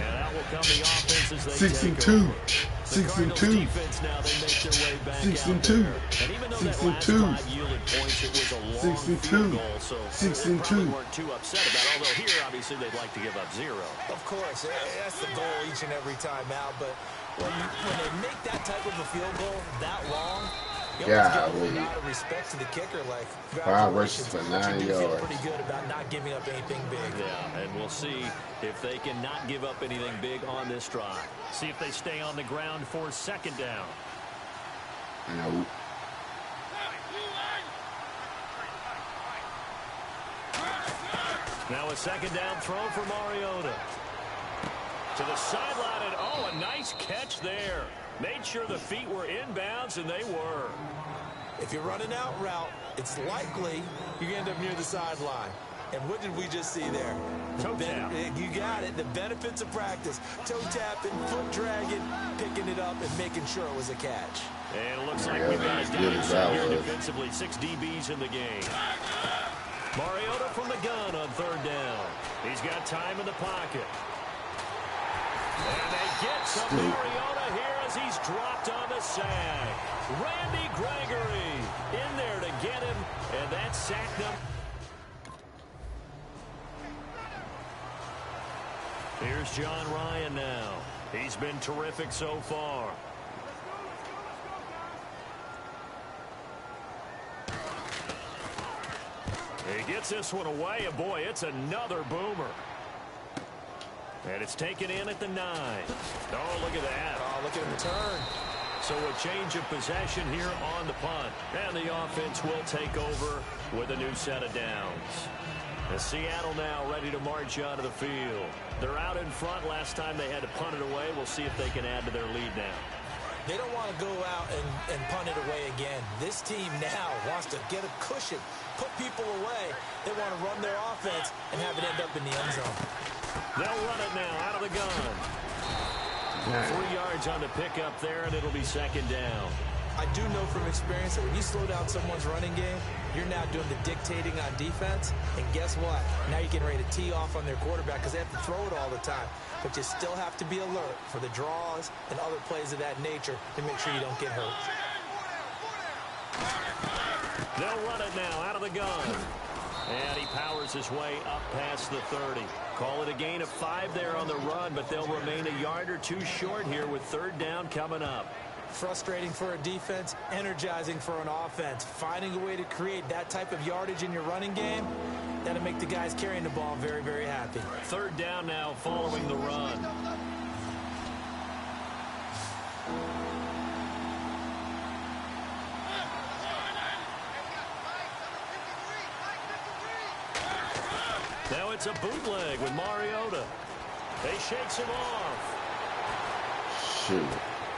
6-2. 6-2. 6-2. 6-2. 6-2. Weren't too upset about it, although here, obviously, they'd like to give up 0. Of course, that's the goal each and every time out, but when they make that type of a field goal that long, you always give a lot of respect to the kicker. Like, 5 rushes for 9 you yards. feel pretty good about not giving up anything big. Yeah, and we'll see if they can not give up anything big on this drive. See if they stay on the ground for 2nd down. No. Now a 2nd down throw for Mariota. To the sideline, and oh, a nice catch there. Made sure the feet were inbounds, and they were. If you're running out route, it's likely you end up near the sideline. And what did we just see there? Toe tap. You got it. The benefits of practice. Toe tapping, foot dragging, picking it up, and making sure it was a catch. And it looks like we've got a down here defensively. 6 DBs in the game. Mariota from the gun on 3rd down. He's got time in the pocket. And they get to Mariota here as he's dropped on the sack. Randy Gregory in there to get him, and that sacked him. Here's John Ryan now. He's been terrific so far. He gets this one away, and boy, it's another boomer. And it's taken in at the 9. Oh, look at that. Oh, look at him turn. So a change of possession here on the punt. And the offense will take over with a new set of downs. And Seattle now ready to march out of the field. They're out in front. Last time they had to punt it away. We'll see if they can add to their lead now. They don't want to go out and punt it away again. This team now wants to get a cushion, put people away. They want to run their offense and have it end up in the end zone. They'll run it now out of the gun. 3 yards on the pickup there, and it'll be 2nd down. I do know from experience that when you slow down someone's running game, you're now doing the dictating on defense. And guess what? Now you're getting ready to tee off on their quarterback because they have to throw it all the time. But you still have to be alert for the draws and other plays of that nature to make sure you don't get hurt. They'll run it now out of the gun. And he powers his way up past the 30. Call it a gain of 5 there on the run, but they'll remain a yard or 2 short here with 3rd down coming up. Frustrating for a defense, energizing for an offense. Finding a way to create that type of yardage in your running game, that'll make the guys carrying the ball very, very happy. 3rd down now following the run. Now it's a bootleg with Mariota. They shakes him off. Shoot.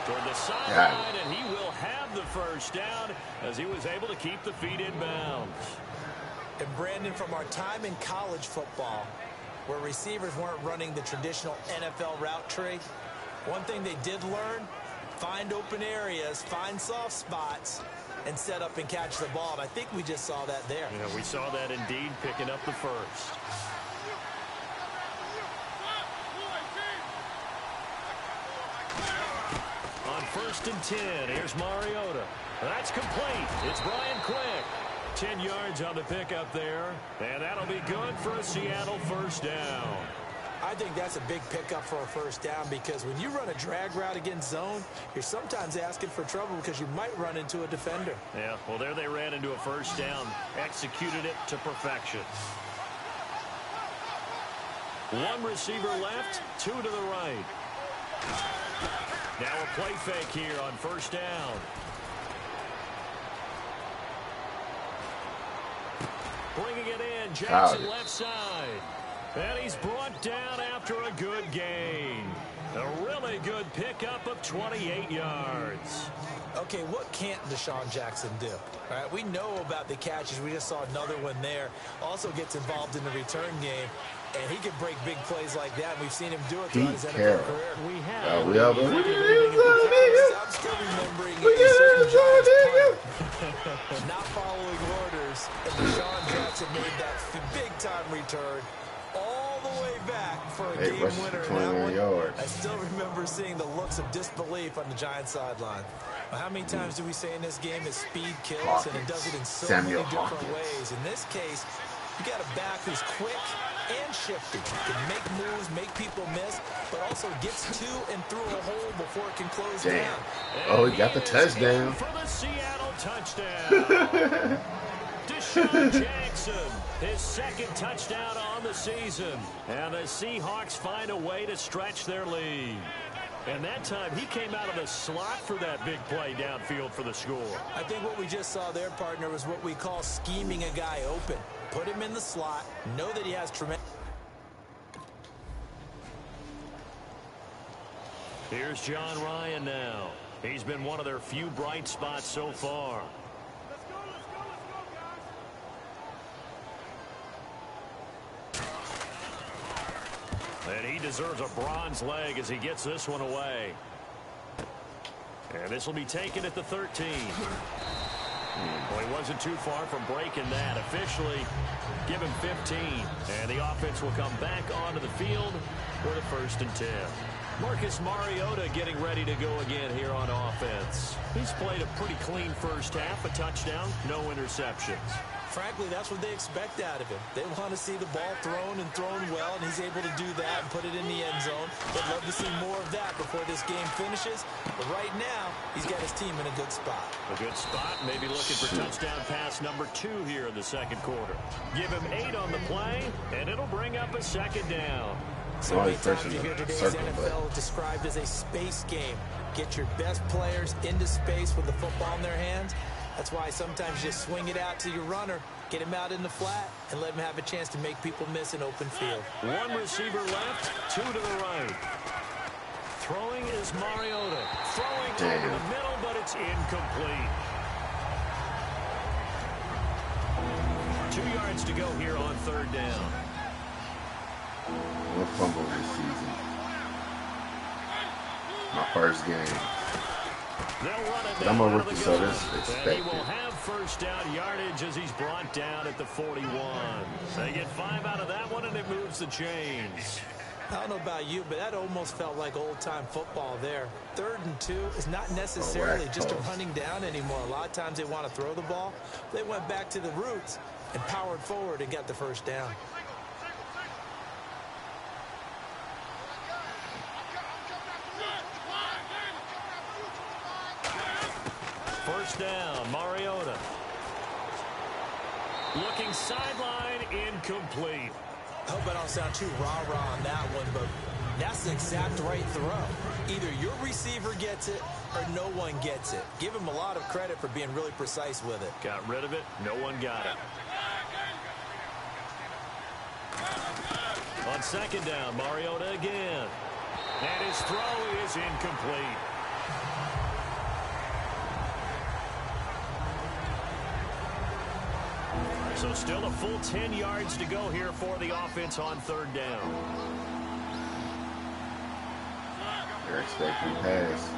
Toward the sideline, and he will have the 1st down as he was able to keep the feet in bounds. And Brandon, from our time in college football, where receivers weren't running the traditional NFL route tree, one thing they did learn, find open areas, find soft spots, and set up and catch the ball. And I think we just saw that there. Yeah, we saw that indeed, picking up the 1st. On 1st and 10, here's Mariota. That's complete. It's Brian Quick. 10 yards on the pickup there, and that'll be good for a Seattle 1st down. I think that's a big pickup for a 1st down because when you run a drag route against zone, you're sometimes asking for trouble because you might run into a defender. Yeah, well, there they ran into a 1st down, executed it to perfection. One receiver left, 2 to the right. Now a play fake here on first down. Bringing it in, Jackson left side. And he's brought down after a good gain. A really good pickup of 28 yards. Okay, what can't Deshaun Jackson do? All right, we know about the catches. We just saw another one there. Also gets involved in the return game. And he can break big plays like that. And we've seen him do it throughout his NFL career. We have. I'm still remembering a certain Giants player not following orders. And Deshaun Jackson made that big-time return all the way back for a game winner. I still remember seeing the looks of disbelief on the Giants sideline. How many times do we say in this game that speed kills, and it does it in so many different ways? In this case, you got a back who's quick and shifty. Can make moves, make people miss, but also gets to and through a hole before it can close down. Oh, he got the touchdown. For the Seattle touchdown. Deshaun Jackson, his second touchdown on the season. And the Seahawks find a way to stretch their lead. And that time, he came out of the slot for that big play downfield for the score. I think what we just saw there, partner, was what we call scheming a guy open. Put him in the slot, know that he has tremendous... Here's John Ryan now. He's been one of their few bright spots so far. And he deserves a bronze leg as he gets this one away. And this will be taken at the 13. Well, he wasn't too far from breaking that. Officially, give him 15. And the offense will come back onto the field with a 1st and 10. Marcus Mariota getting ready to go again here on offense. He's played a pretty clean first half, a touchdown, no interceptions. Frankly, that's what they expect out of him. They want to see the ball thrown and thrown well, and he's able to do that and put it in the end zone. They'd love to see more of that before this game finishes. But right now, he's got his team in a good spot. A good spot, maybe looking for touchdown pass number 2 here in the second quarter. Give him 8 on the play, and it'll bring up a 2nd down. So many times you hear today's NFL described as a space game. Get your best players into space with the football in their hands. That's why sometimes you just swing it out to your runner, get him out in the flat, and let him have a chance to make people miss an open field. One receiver left, 2 to the right. Throwing is Mariota. Throwing over the middle, but it's incomplete. 2 yards to go here on 3rd down. One fumble this season. My first game. But I'm a rookie, so this is expected. He will have 1st down yardage as he's brought down at the 41. They get 5 out of that one, and it moves the chains. I don't know about you, but that almost felt like old-time football there. 3rd and 2 is not necessarily just a running down anymore. A lot of times they want to throw the ball. They went back to the roots and powered forward and got the 1st down. First down, Mariota. Looking sideline, incomplete. I hope I don't sound too rah-rah on that one, but that's the exact right throw. Either your receiver gets it or no one gets it. Give him a lot of credit for being really precise with it. Got rid of it. No one got it. On 2nd down, Mariota again. And his throw is incomplete. So still a full 10 yards to go here for the offense on 3rd down. They're expecting pass.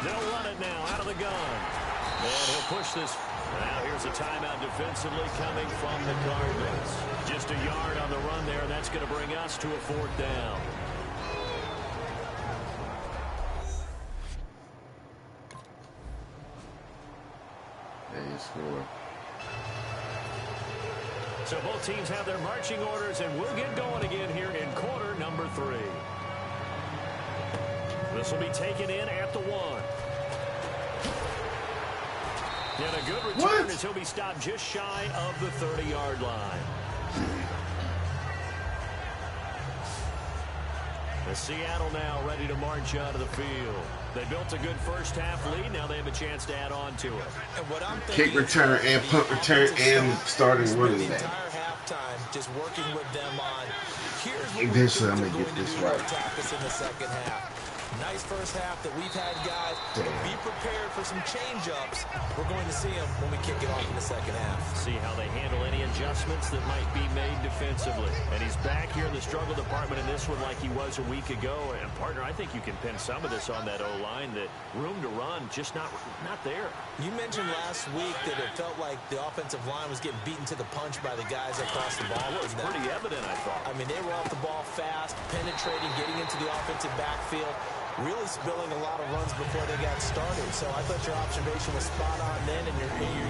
They'll run it now out of the gun. And he'll push this. Now here's a timeout defensively coming from the Cardinals. Just a yard on the run there, and that's going to bring us to a 4th down. They score. So both teams have their marching orders, and we'll get going again here in quarter number 3. This will be taken in at the 1. And a good return as he'll be stopped just shy of the 30-yard line. The Seattle now ready to march out of the field. They built a good first half lead. Now they have a chance to add on to it. And what I'm Kick return and punt return and starting running back. Entire halftime just working with them on here's what eventually I'm we're gonna get going this to do right. to attack us in the second half. Nice first half that we've had, guys. Be prepared for some change-ups. We're going to see them when we kick it off in the second half. See how they handle any adjustments that might be made defensively. And he's back here in the struggle department in this one like he was a week ago. And, partner, I think you can pin some of this on that O-line, that room to run just not there. You mentioned last week that it felt like the offensive line was getting beaten to the punch by the guys across the ball. It was pretty evident, I thought. I mean, they were off the ball fast, penetrating, getting into the offensive backfield, really spilling a lot of runs before they got started. So I thought your observation was spot on then, and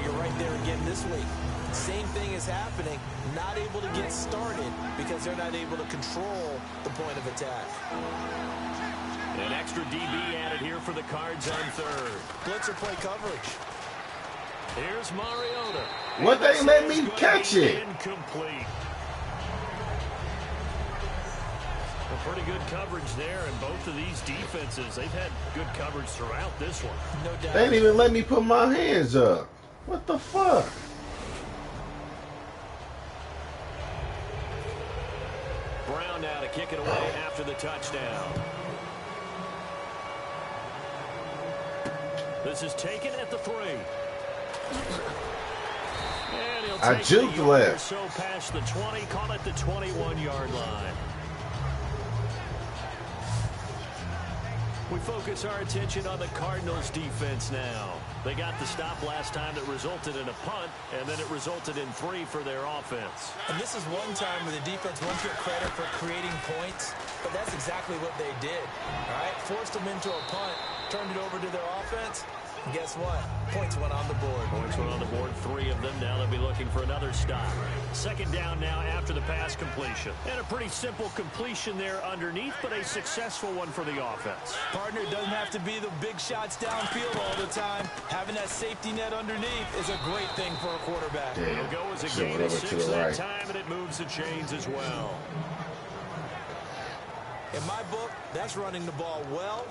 you're right there again this week. Same thing is happening, not able to get started because they're not able to control the point of attack. An extra DB added here for the Cards on third. Blitzer play coverage. Here's Mariota. What, they let me catch it? Incomplete. Pretty good coverage there, and both of these defenses, they've had good coverage throughout this one. No doubt. They didn't even let me put my hands up. What the fuck? Brown now to kick it away after the touchdown. This is taken at the 3. And he'll I take juked the left. So past the 20, call it the 21-yard line. We focus our attention on the Cardinals defense now. They got the stop last time that resulted in a punt, and then it resulted in 3 for their offense. And this is one time where the defense won't get credit for creating points, but that's exactly what they did. All right, forced them into a punt, turned it over to their offense, and guess what? Points went on the board. Points went on the board, 3 of them. Now they'll be looking for another stop. Second down now after the pass completion. And a pretty simple completion there underneath, but a successful one for the offense. Partner, it doesn't have to be the big shots downfield all the time. Having that safety net underneath is a great thing for a quarterback. It'll go as a gain of 6 that time, and it moves the chains as well. In my book, that's running the ball well,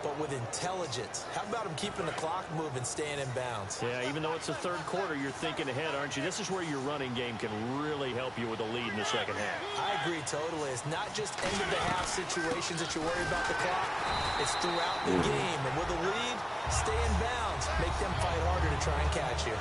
but with intelligence. How about him keeping the clock moving, staying in bounds? Yeah, even though it's the third quarter, you're thinking ahead, aren't you? This is where your running game can really help you with a lead in the second half. I agree totally. It's not just end-of-the-half situations that you worry about the clock. It's throughout the game. And with a lead, stay in bounds. Make them fight harder to try and catch you.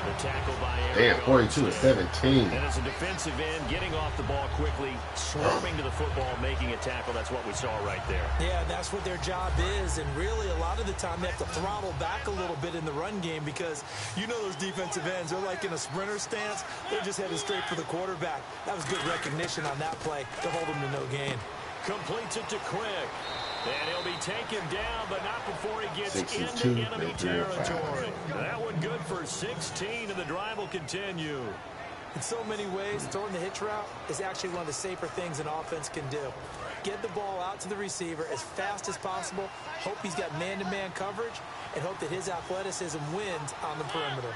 The tackle by Damn, 42-17. And as a defensive end, getting off the ball quickly, swarming to the football, making a tackle. That's what we saw right there. Yeah, that's what their job is. And really, a lot of the time, they have to throttle back a little bit in the run game because you know those defensive ends, they're like in a sprinter stance. They're just headed straight for the quarterback. That was good recognition on that play to hold them to no gain. Completes it to Quick. And he'll be taken down, but not before he gets 62, into enemy territory. That one good for 16, and the drive will continue. In so many ways, throwing the hitch route is actually one of the safer things an offense can do. Get the ball out to the receiver as fast as possible, hope he's got man-to-man coverage, and hope that his athleticism wins on the perimeter.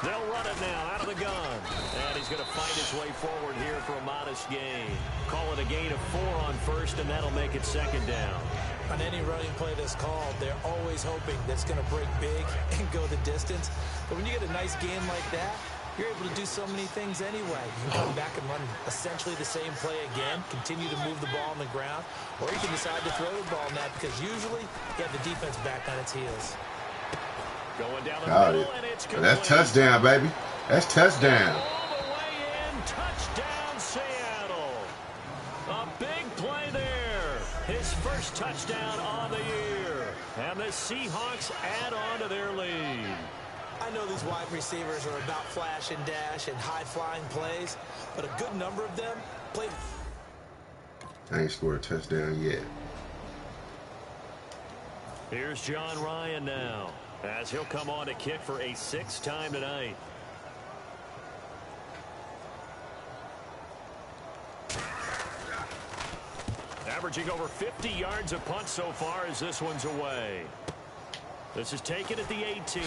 They'll run it now out of the gun. And he's going to fight his way forward here for a modest gain. Call it a gain of 4 on first, and that'll make it second down. On any running play that's called, they're always hoping that it's going to break big and go the distance. But when you get a nice gain like that, you're able to do so many things anyway. You can come back and run essentially the same play again, continue to move the ball on the ground, or you can decide to throw the ball net because usually you have the defense back on its heels. Going down the middle, and it's complete. That's touchdown, baby. That's touchdown. All the way in, touchdown Seattle. A big play there. His first touchdown on the year. And the Seahawks add on to their lead. I know these wide receivers are about flash and dash and high-flying plays, but a good number of them played. I ain't scored a touchdown yet. Here's John Ryan now, as he'll come on to kick for a 6th time tonight. Averaging over 50 yards a punt so far as this one's away. This is taken at the 18.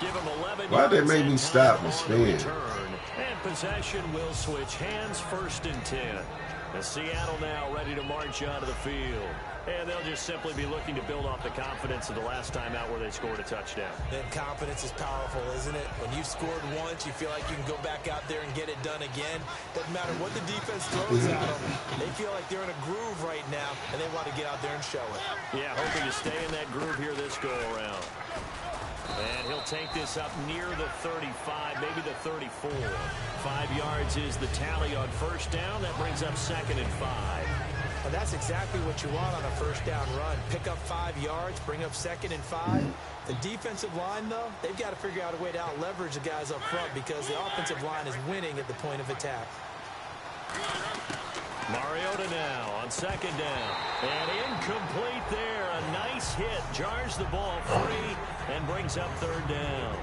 Give him 11. Why they make me stop and spin? And possession will switch hands, 1st and 10. And Seattle now ready to march onto the field. And they'll just simply be looking to build off the confidence of the last time out where they scored a touchdown. And confidence is powerful, isn't it? When you've scored once, you feel like you can go back out there and get it done again. Doesn't matter what the defense throws at them. They feel like they're in a groove right now, and they want to get out there and show it. Yeah, hoping to stay in that groove here this go-around. And he'll take this up near the 35, maybe the 34. 5 yards is the tally on 1st down. That brings up 2nd and 5. Well, that's exactly what you want on a 1st down run. Pick up 5 yards, bring up 2nd and 5. The defensive line, though, they've got to figure out a way to out-leverage the guys up front because the offensive line is winning at the point of attack. Mariota now on 2nd down. And incomplete there. A nice hit. Jars the ball free and brings up 3rd down.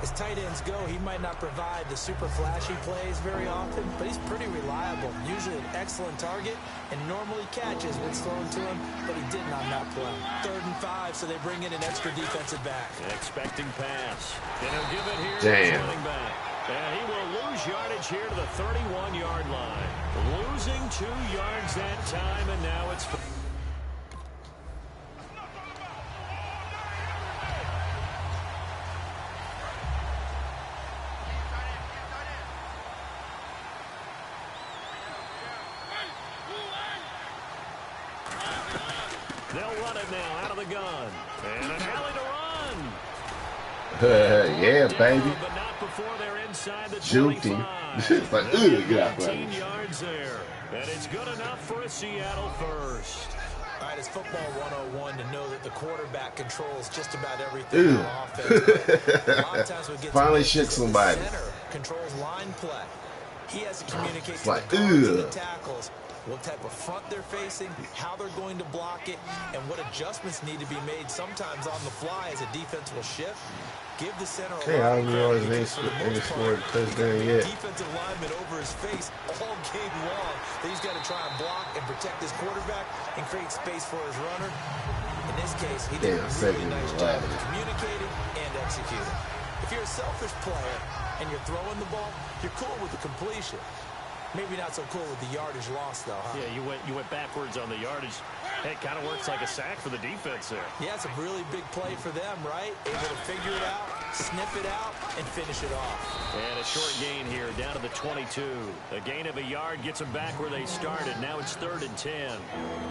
As tight ends go, he might not provide the super flashy plays very often, but he's pretty reliable. Usually an excellent target and normally catches what's thrown to him, but he didn't on that play. 3rd and 5, so they bring in an extra defensive back. Expecting pass. And he'll give it here to the running back. And he will lose yardage here to the 31-yard line. Losing 2 yards that time, and now it's... They'll run it now out of the gun. And an alley to run. Yeah, baby. But not before they're inside the Juked him. 25. Like, get out, 19 yards there. And it's good enough for a Seattle first. All right, it's football 101 to know that the quarterback controls just about everything on offense. But a lot of times we get finally shook somebody. The center controls line play. He has to communicate to like, the guards and the tackles what type of front they're facing, how they're going to block it, and what adjustments need to be made sometimes on the fly as a defense will shift. Give the center a I lot don't of realize credit they ain't scored a touchdown yet. Defensive lineman over his face all game long. That he's got to try and block and protect his quarterback and create space for his runner. In this case, he did a really nice job of communicating and executing. If you're a selfish player and you're throwing the ball, you're cool with the completion. Maybe not so cool with the yardage loss, though, huh? Yeah, you went backwards on the yardage. It kind of works like a sack for the defense there. Yeah, it's a really big play for them, right? Able to figure it out, snip it out, and finish it off. And a short gain here, down to the 22. A gain of a yard gets them back where they started. Now it's 3rd and 10.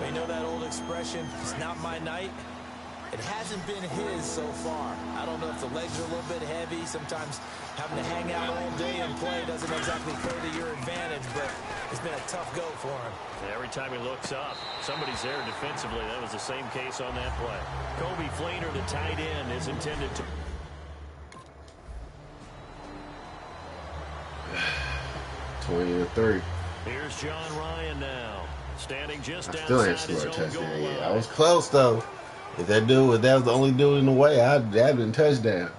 You know that old expression, it's not my night? It hasn't been his so far. I don't know if the legs are a little bit heavy. Sometimes having to hang out all day and play doesn't exactly play to your advantage, but it's been a tough go for him. Every time he looks up, somebody's there defensively. That was the same case on that play. Kobe Fleener, the tight end, is intended to... 20-3. Here's John Ryan now, standing just outside Still ain't his scored a own goal touchdown yet. line. I was close though. If that was the only dude in the way, that'd been touchdown.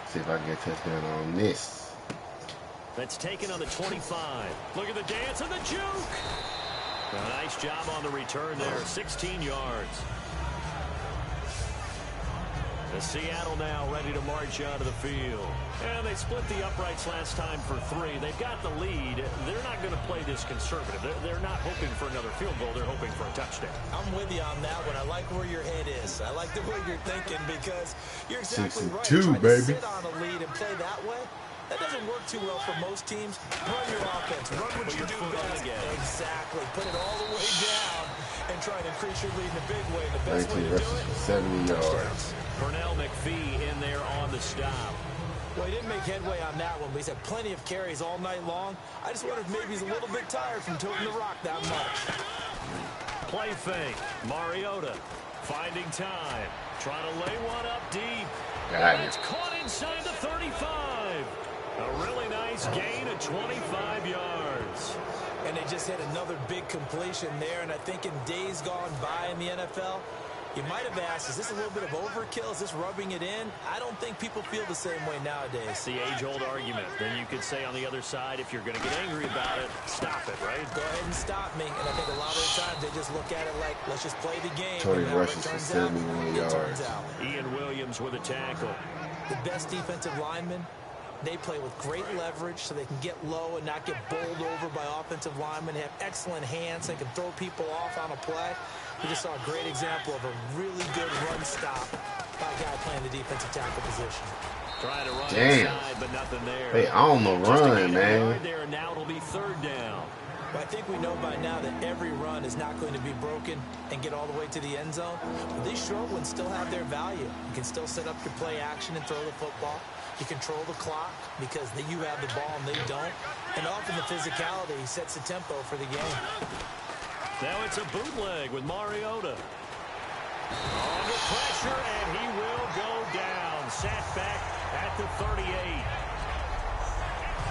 See if I can get a touchdown on this. That's taken on the 25. Look at the dance and the juke. A nice job on the return there, 16 yards. The Seattle now ready to march onto the field. And they split the uprights last time for 3. They've got the lead. They're not going to play this conservative. They're not hoping for another field goal. They're hoping for a touchdown. I'm with you on that one. I like where your head is. I like the way you're thinking because you're exactly right. 6-2, Trying baby. to sit on a lead and play that way, that doesn't work too well for most teams. Run your offense. Run what you do best. Exactly. Put it all the way down and try and increase your lead in a big way. The best way to do it, 70 yards. Pernell McPhee in there on the stop. Well, he didn't make headway on that one, but he's had plenty of carries all night long. I just wonder if maybe he's a little bit tired from toting the rock that much. Play fake. Mariota finding time. Trying to lay one up deep. Got and it's caught inside the 35. A really nice gain of 25 yards. And they just hit another big completion there. And I think in days gone by in the NFL, you might have asked, is this a little bit of overkill? Is this rubbing it in? I don't think people feel the same way nowadays. It's the age-old argument. Then you could say on the other side, if you're going to get angry about it, stop it, right? Go ahead and stop me. And I think a lot of the times they just look at it like, let's just play the game. 20 and how rushes it for turns out, 71 it yards. turns out. Ian games with a tackle. The best defensive linemen, they play with great leverage so they can get low and not get bowled over by offensive linemen. They have excellent hands. They can throw people off on a play. We just saw a great example of a really good run stop by a guy playing the defensive tackle position. Trying to run inside, but nothing there. Hey, on the run, man. There, and now it'll be third down. Well, I think we know by now that every run is not going to be broken and get all the way to the end zone. But these short ones still have their value. You can still set up your play action and throw the football. You control the clock because you have the ball and they don't. And often the physicality sets the tempo for the game. Now it's a bootleg with Mariota. Under pressure, and he will go down. Sat back at the 38.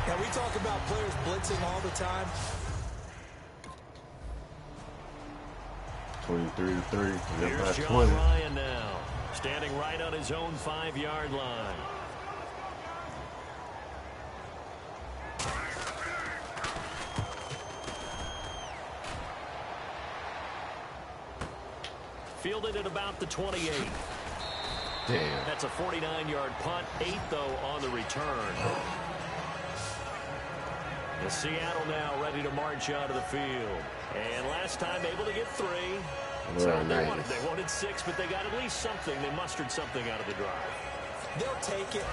Now we talk about players blitzing all the time. 23-3. Here's John Ryan now, standing right on his own 5-yard line. Fielded at about the 28. Damn. That's a 49-yard punt. 8, though, on the return. The Seattle now ready to march out of the field. And last time able to get 3. So they wanted 6, but they got at least something. They mustered something out of the drive. They'll take it.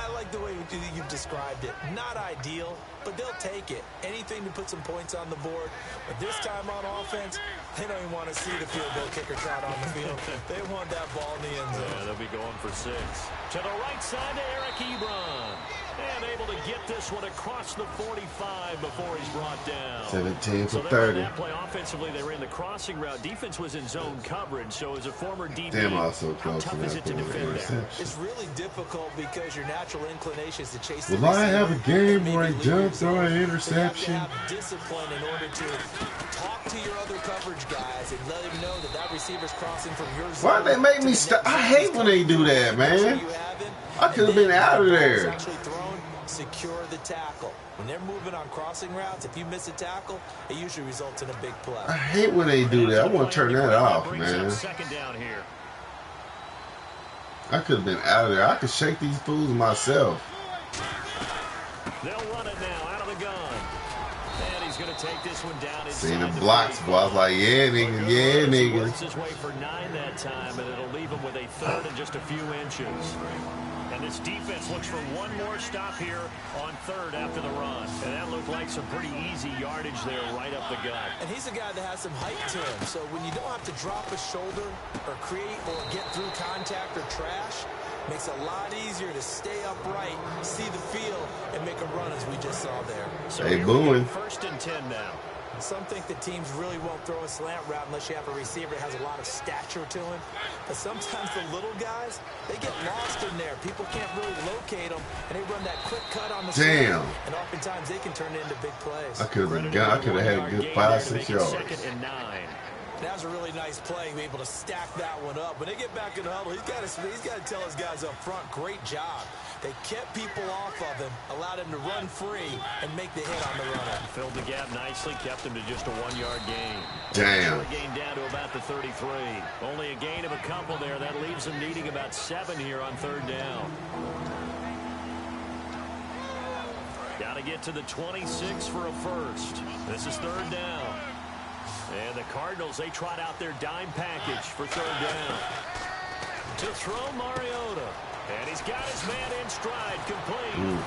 I like the way you've described it. Not ideal, but they'll take it. Anything to put some points on the board. But this time on offense, they don't even want to see the field goal kicker trot on the field. They want that ball in the end zone. Yeah, they'll be going for 6. To the right side to Eric Ebron. And able to get this one across the 45 before he's brought down. 17 for 30. So that play offensively, they ran the crossing route. Defense was in zone coverage, so as a former DB, how tough is it to defend that? It's really difficult because your natural inclination is to chase the receiver. Will I have a game where I jump, throw an interception? You have to have discipline in order to talk to your other coverage guys and let them know that that receiver's crossing from your zone. Why they make me stop? I hate when they do that, man. I could have been out of there. Secure the tackle. When they're moving on crossing routes, if you miss a tackle, it usually results in a big play. I hate when they do that. I want to turn that off, man. Second down here. I could have been out of there. I could shake these fools myself. They'll run it now out of the gun. And he's going to take this one down. Seen the blocks, boy. I was like, yeah, nigga, yeah, nigga. Works his way for 9 that time, and it'll leave him with a third and just a few inches. And this defense looks for one more stop here on third after the run. And that looked like some pretty easy yardage there right up the gut. And he's a guy that has some height to him. So when you don't have to drop a shoulder or create or get through contact or trash, makes it a lot easier to stay upright, see the field, and make a run as we just saw there. So hey, booing. First and 10 now. Some think the teams really won't throw a slant route unless you have a receiver that has a lot of stature to him. But sometimes the little guys, they get lost in there. People can't really locate them, and they run that quick cut on the slant. And oftentimes they can turn it into big plays. I could have had a good 5-6 yards. Second and 9. That was a really nice play, be able to stack that one up. When they get back in the huddle, he's got to tell his guys up front, great job. They kept people off of him, allowed him to run free, and make the hit on the runner. Filled the gap nicely, kept him to just a 1-yard gain. Damn. Short gain down to about the 33. Only a gain of a couple there. That leaves them needing about 7 here on third down. Got to get to the 26 for a first. This is third down. And the Cardinals, they trot out their dime package for third down. To throw Mariota. And he's got his man in stride, complete.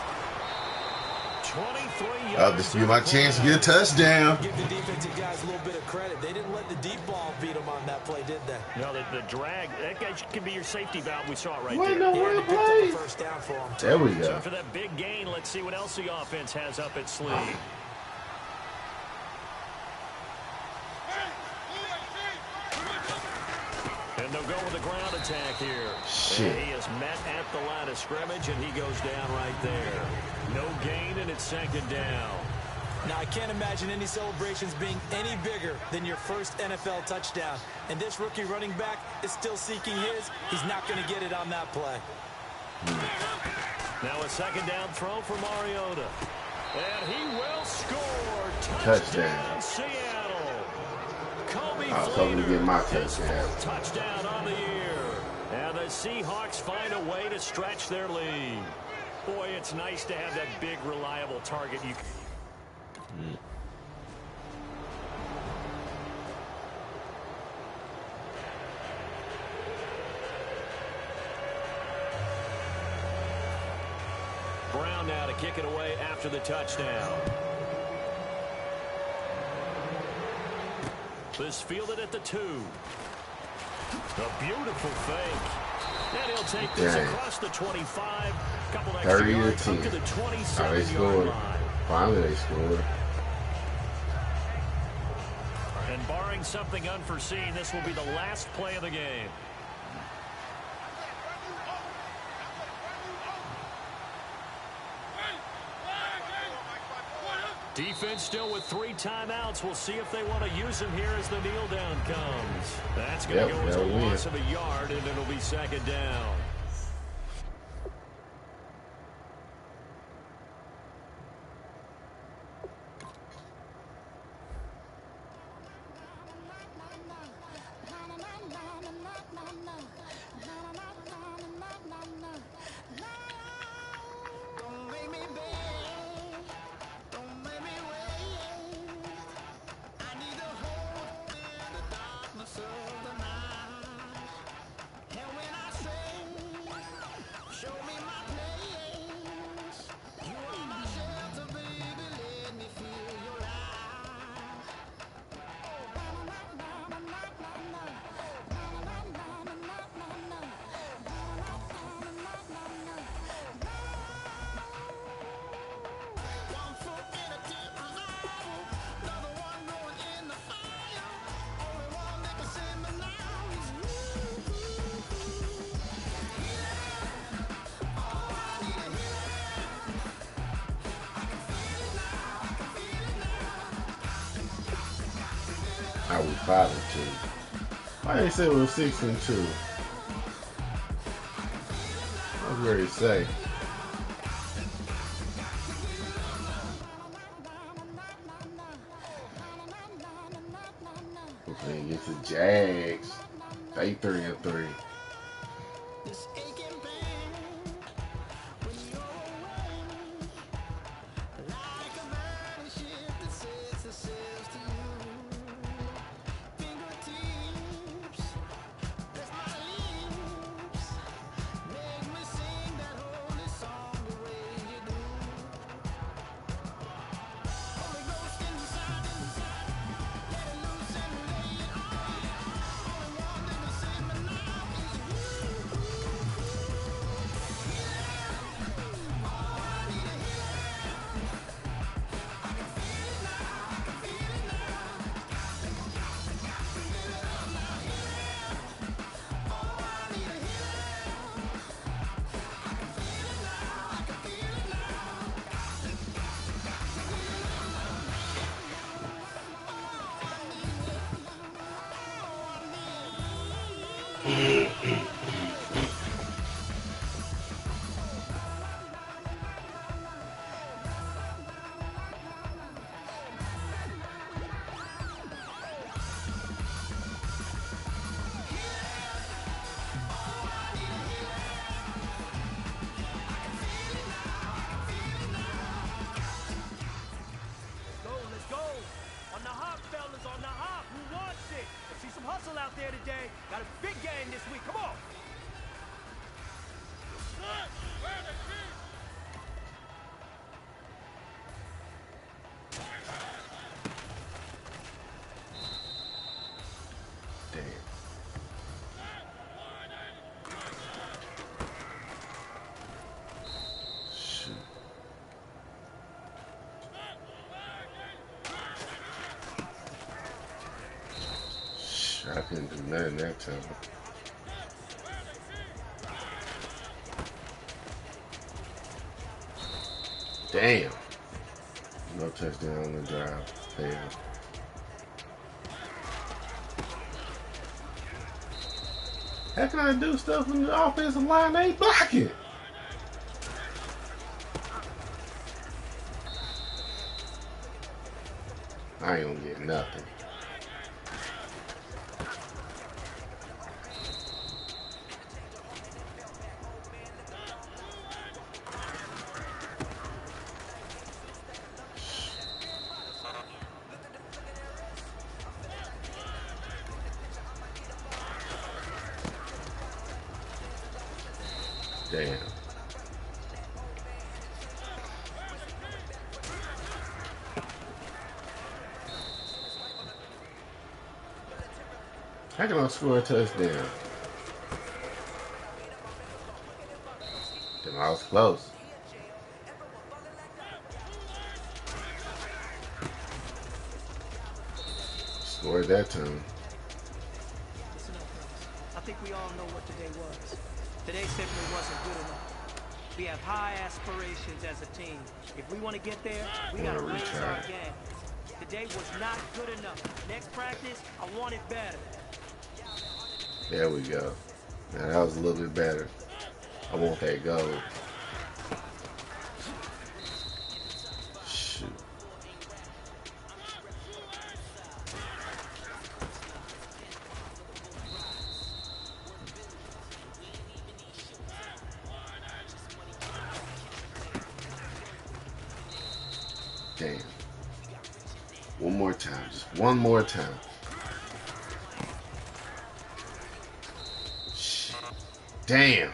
23 yards. This will be my chance to get a touchdown. Give the defensive guys a little bit of credit. They didn't let the deep ball beat them on that play, did they? No, the drag, that guy can be your safety valve. We saw it right there. No way to play. First down for him. There we go. So for that big gain, let's see what else the offense has up its sleeve. And they'll go with a ground attack here. Shit. And he is met at the line of scrimmage, and he goes down right there. No gain, and it's second down. Now, I can't imagine any celebrations being any bigger than your first NFL touchdown. And this rookie running back is still seeking his. He's not going to get it on that play. Now a second down throw for Mariota. And he will score. Touchdown. Seattle. I was hoping to get my touchdown. Touchdown on the year. And the Seahawks find a way to stretch their lead. Boy, it's nice to have that big, reliable target. Brown now to kick it away after the touchdown. This fielded at the 2. A beautiful fake. And he'll take this across the 25. Couple extra 30 yards to 10. up to the Oh, they 27-yard scored. line. Finally, they scored. And barring something unforeseen, this will be the last play of the game. Defense still with 3 timeouts. We'll see if they want to use them here as the kneel down comes. That's going to go as a loss of a yard, and it'll be second down. I was 5-2. Why they say it was 6-2? I was ready to say. Hopefully it gets the Jags. They 3-3. Out there today. Got a big game this week. Come on. Damn. Shoot. I couldn't do nothing that time. Damn. No touchdown on the drive. Fail. How can I do stuff when the offensive line ain't blocking? I ain't gonna get nothing. Damn. How can I score a touchdown? Damn, I was close. Scored that time. Listen up, fellas. I think we all know what today was. Today simply wasn't good enough. We have high aspirations as a team. If we want to get there, we got to raise our game. Today was not good enough. Next practice, I want it better. There we go. Now that was a little bit better. I want that goal. Shoot. Damn. One more time. Just one more time. Damn.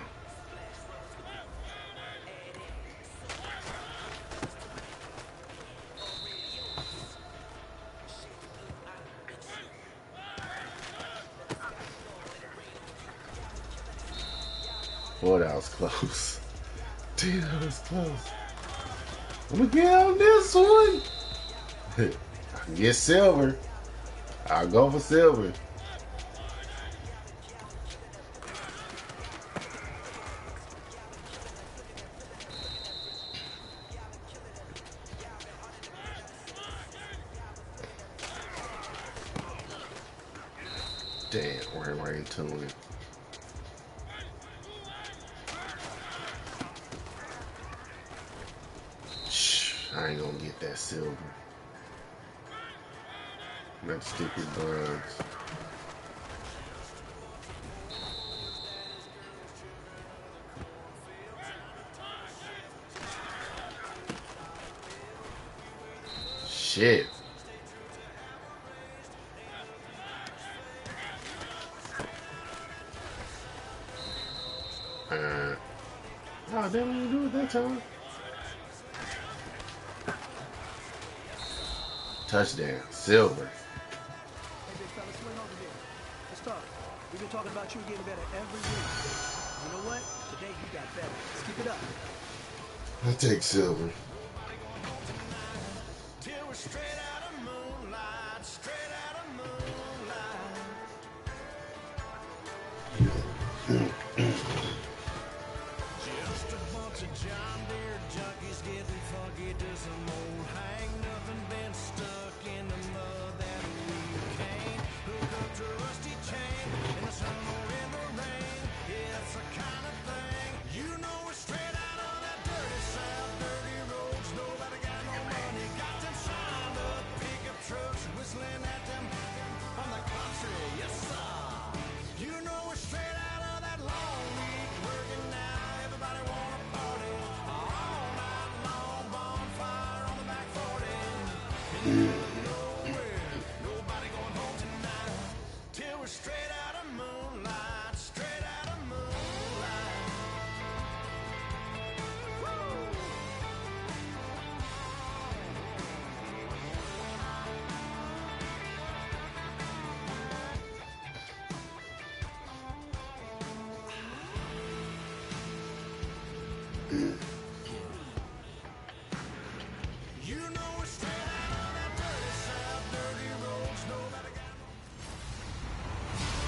Boy, that was close. Dude, that was close. I'm gonna get on this one. I can get silver. I'll go for silver. Damn, ran right into him. I ain't gonna get that silver. Let's stick with bronze. Shit. Oh, they didn't do it that time. Touchdown. Silver. Hey, big fella, swing over here. Let's talk. We've been talking about you getting better every week. You know what? Today you got better. Let's keep it up. I'll take silver.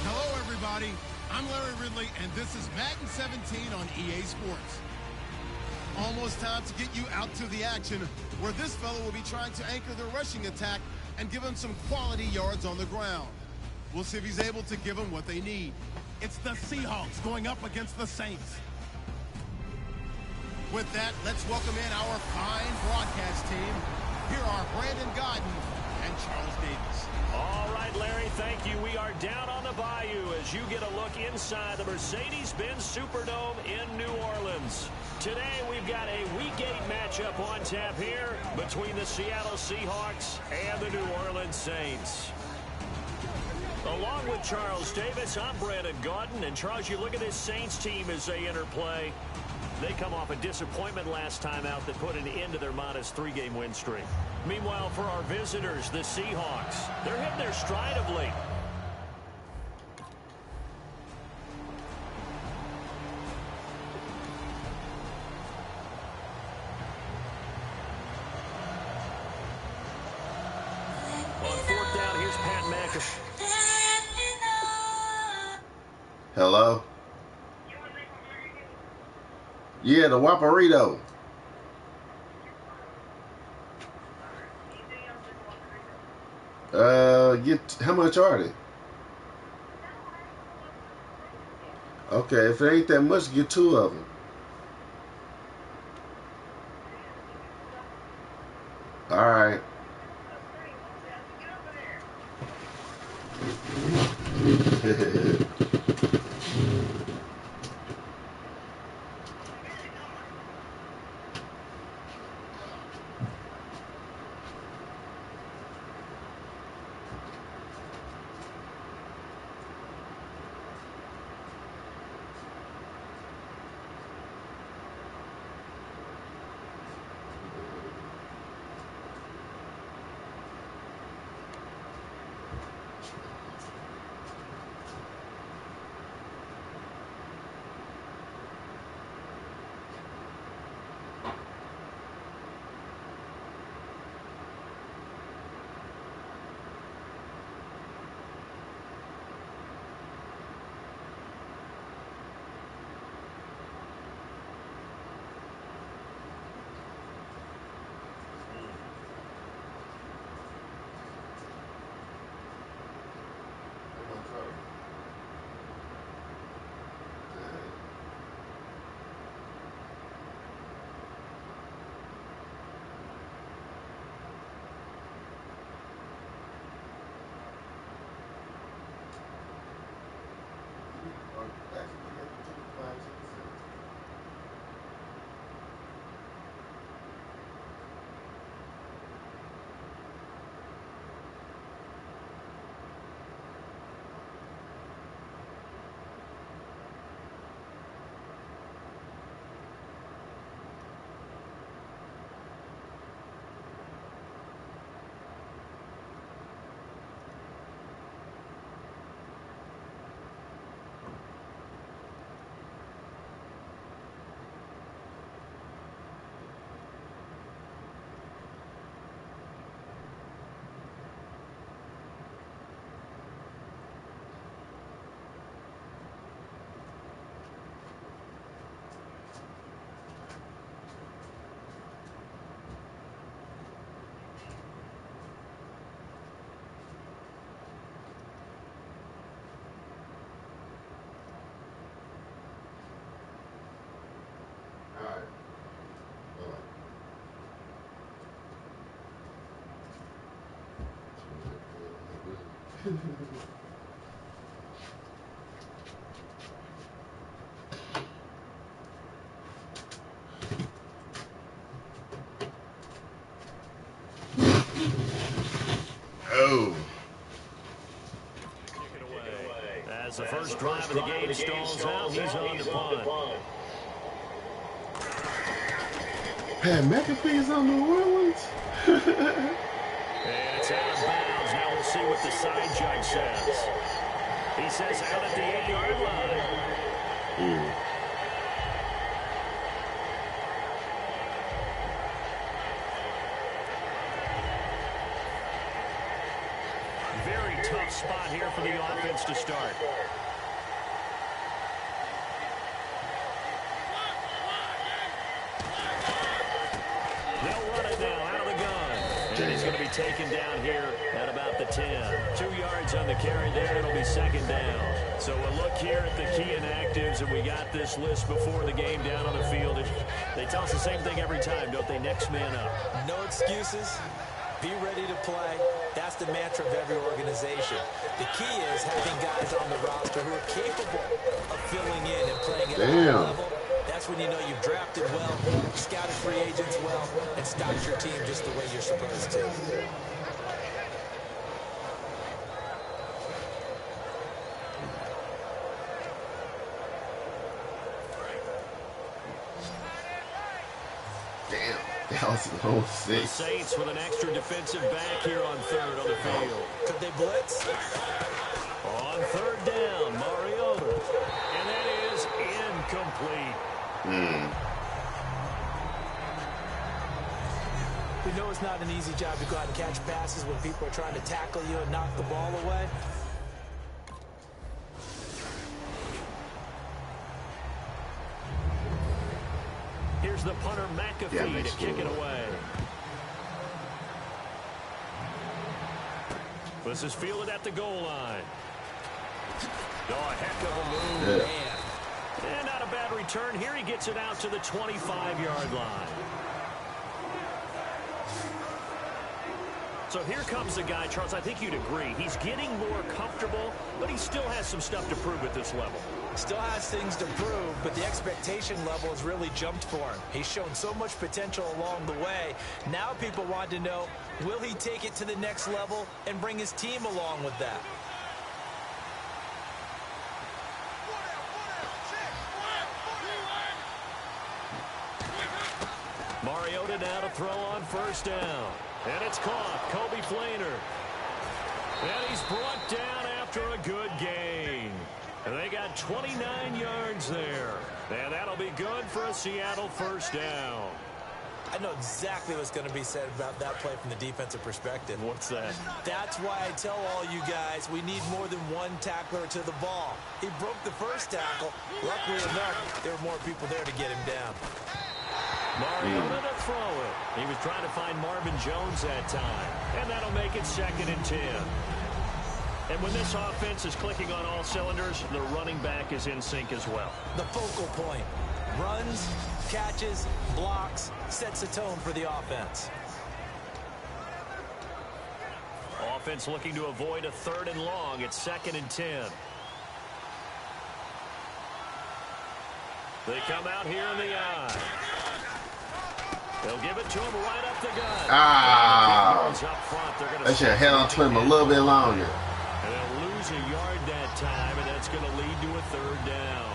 Hello, everybody. I'm Larry Ridley, and this is Madden 17 on EA Sports. Almost time to get you out to the action, where this fellow will be trying to anchor the rushing attack and give them some quality yards on the ground. We'll see if he's able to give them what they need. It's the Seahawks going up against the Saints. With that, let's welcome in our fine broadcast team. Here are Brandon Godden and Charles Davis. All right, Larry, thank you. We are down on the bayou as you get a look inside the Mercedes-Benz Superdome in New Orleans. Today, we've got a Week 8 matchup on tap here between the Seattle Seahawks and the New Orleans Saints. Along with Charles Davis, I'm Brandon Gaudin. And, Charles, you look at this Saints team as they enter play. They come off a disappointment last time out that put an end to their modest 3-game win streak. Meanwhile, for our visitors, the Seahawks, they're hitting their stride of late. On 4th down, here's Pat McAfee. Hello? Yeah, the Waparito. How much are they? Okay, if it ain't that much, get 2 of them. All right. Oh. As the first drive of the game stalls out, he's on to punt. Pat McAfee's on the Orleans. And it's out of bounds. Now we'll see what the side judge says. He says out at the 8-yard line. Very tough spot here for the offense to start. They'll run it now out of the gun. And he's going to be taken down here at about the 10. 2 yards on the carry there. It'll be 2nd down. So we'll look here at the key inactives, and we got this list before the game down on the field. They tell us the same thing every time, don't they? Next man up. No excuses. Be ready to play. That's the mantra of every organization. The key is having guys on the roster who are capable of filling in and playing at a high level. That's when you know you've drafted well, scouted free agents well, and stocked your team just the way you're supposed to. Damn, that was a low The 6. Saints with an extra defensive back here on third on the field. Could they blitz? On third down, Mariota. And that is incomplete. We know it's not an easy job to go out and catch passes when people are trying to tackle you and knock the ball away. Here's the punter, McAfee, to kick it away. This is fielded at the goal line. Oh, a heck of a move, man. And not a bad return. Here he gets it out to the 25-yard line. So here comes the guy, Charles, I think you'd agree. He's getting more comfortable, but he still has some stuff to prove at this level. Still has things to prove, but the expectation level has really jumped for him. He's shown so much potential along the way. Now people want to know, will he take it to the next level and bring his team along with that? Mariota now to throw on first down. And it's caught. Kobe Flainer. And he's brought down after a good gain. And they got 29 yards there. And that'll be good for a Seattle first down. I know exactly what's going to be said about that play from the defensive perspective. What's that? That's why I tell all you guys we need more than one tackler to the ball. He broke the first tackle. Luckily enough, there were more people there to get him down. Mariota to throw it. He was trying to find Marvin Jones that time. And that'll make it 2nd and 10. And when this offense is clicking on all cylinders, the running back is in sync as well. The focal point. Runs, catches, blocks, sets the tone for the offense. Offense looking to avoid a 3rd and long. It's 2nd and 10. They come out here in the eye. They'll give it to him right up the gut. They should have held on to him a little bit longer. And they'll lose a yard that time, and that's going to lead to a 3rd down.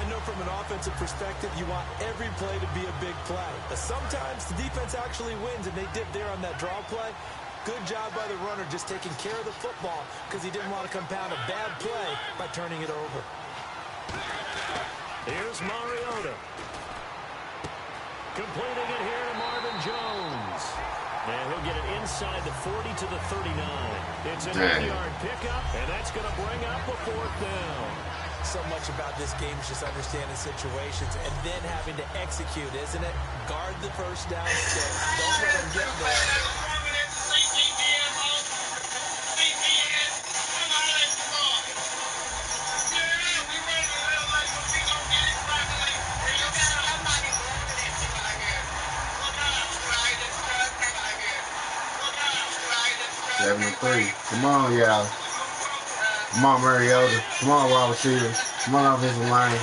I know from an offensive perspective, you want every play to be a big play. But sometimes the defense actually wins, and they did there on that draw play. Good job by the runner just taking care of the football because he didn't want to compound a bad play by turning it over. Here's Mariota. Completing it here to Marvin Jones. And he'll get it inside the 40 to the 39. It's an 8-yard pickup, and that's going to bring up a 4th down. So much about this game is just understanding situations and then having to execute, isn't it? Guard the first down stick. Don't let them get there. Seven and 3. Come on, y'all. Come on, Mariota. Come on, wide receivers. Come on, offensive line.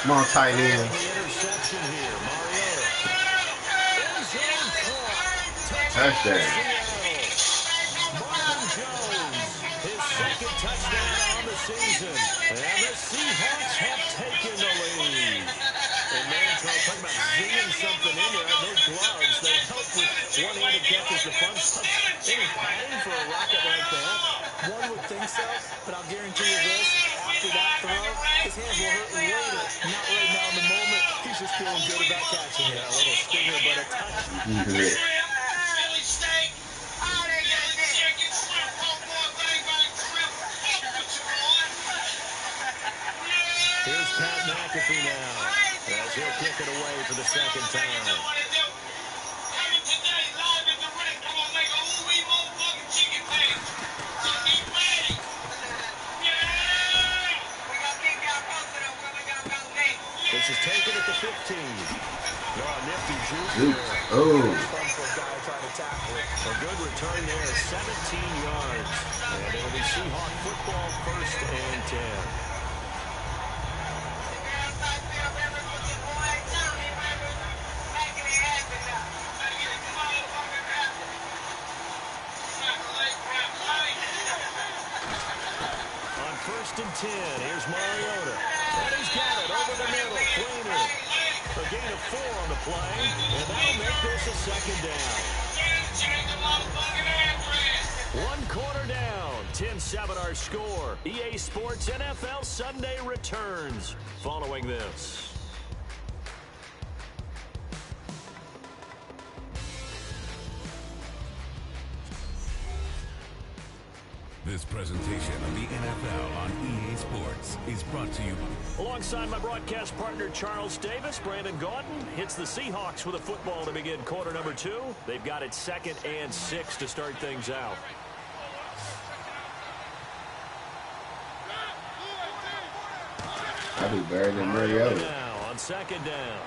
Come on, tight end. Interception here, Mariota. Touchdown. Marvin Jones, his 2nd touchdown on the season. And the Seahawks have taken the lead. And man, Charles, talking about zinging something in there. Those gloves, they help with one-handed catches, the fun stuff. Any padding for a rocket like that? One would think so, but I'll guarantee you this. After that throw, his hands will hurt later. Not right now in the moment. He's just feeling good about catching it. Yeah, a little stinger, but a touch. Here's Pat McAfee now, as he'll kick it away for the 2nd time. This is taken at the 15. Nifty juke. Oh. A good return there, 17 yards. And it'll be Seahawk football, 1st and 10. On 1st and 10, here's Mariota. And he's got it over the middle. Flainer. A gain of 4 on the play, and that'll make this a second down. 1 quarter down, 10-7 our score. EA Sports NFL Sunday returns following this. This presentation of the NFL on EA Sports is brought to you alongside my broadcast partner Charles Davis. Brandon Gaudin hits the Seahawks with a football to begin quarter number 2. They've got it 2nd and 6 to start things out. I do better than Mariota. Now on 2nd down.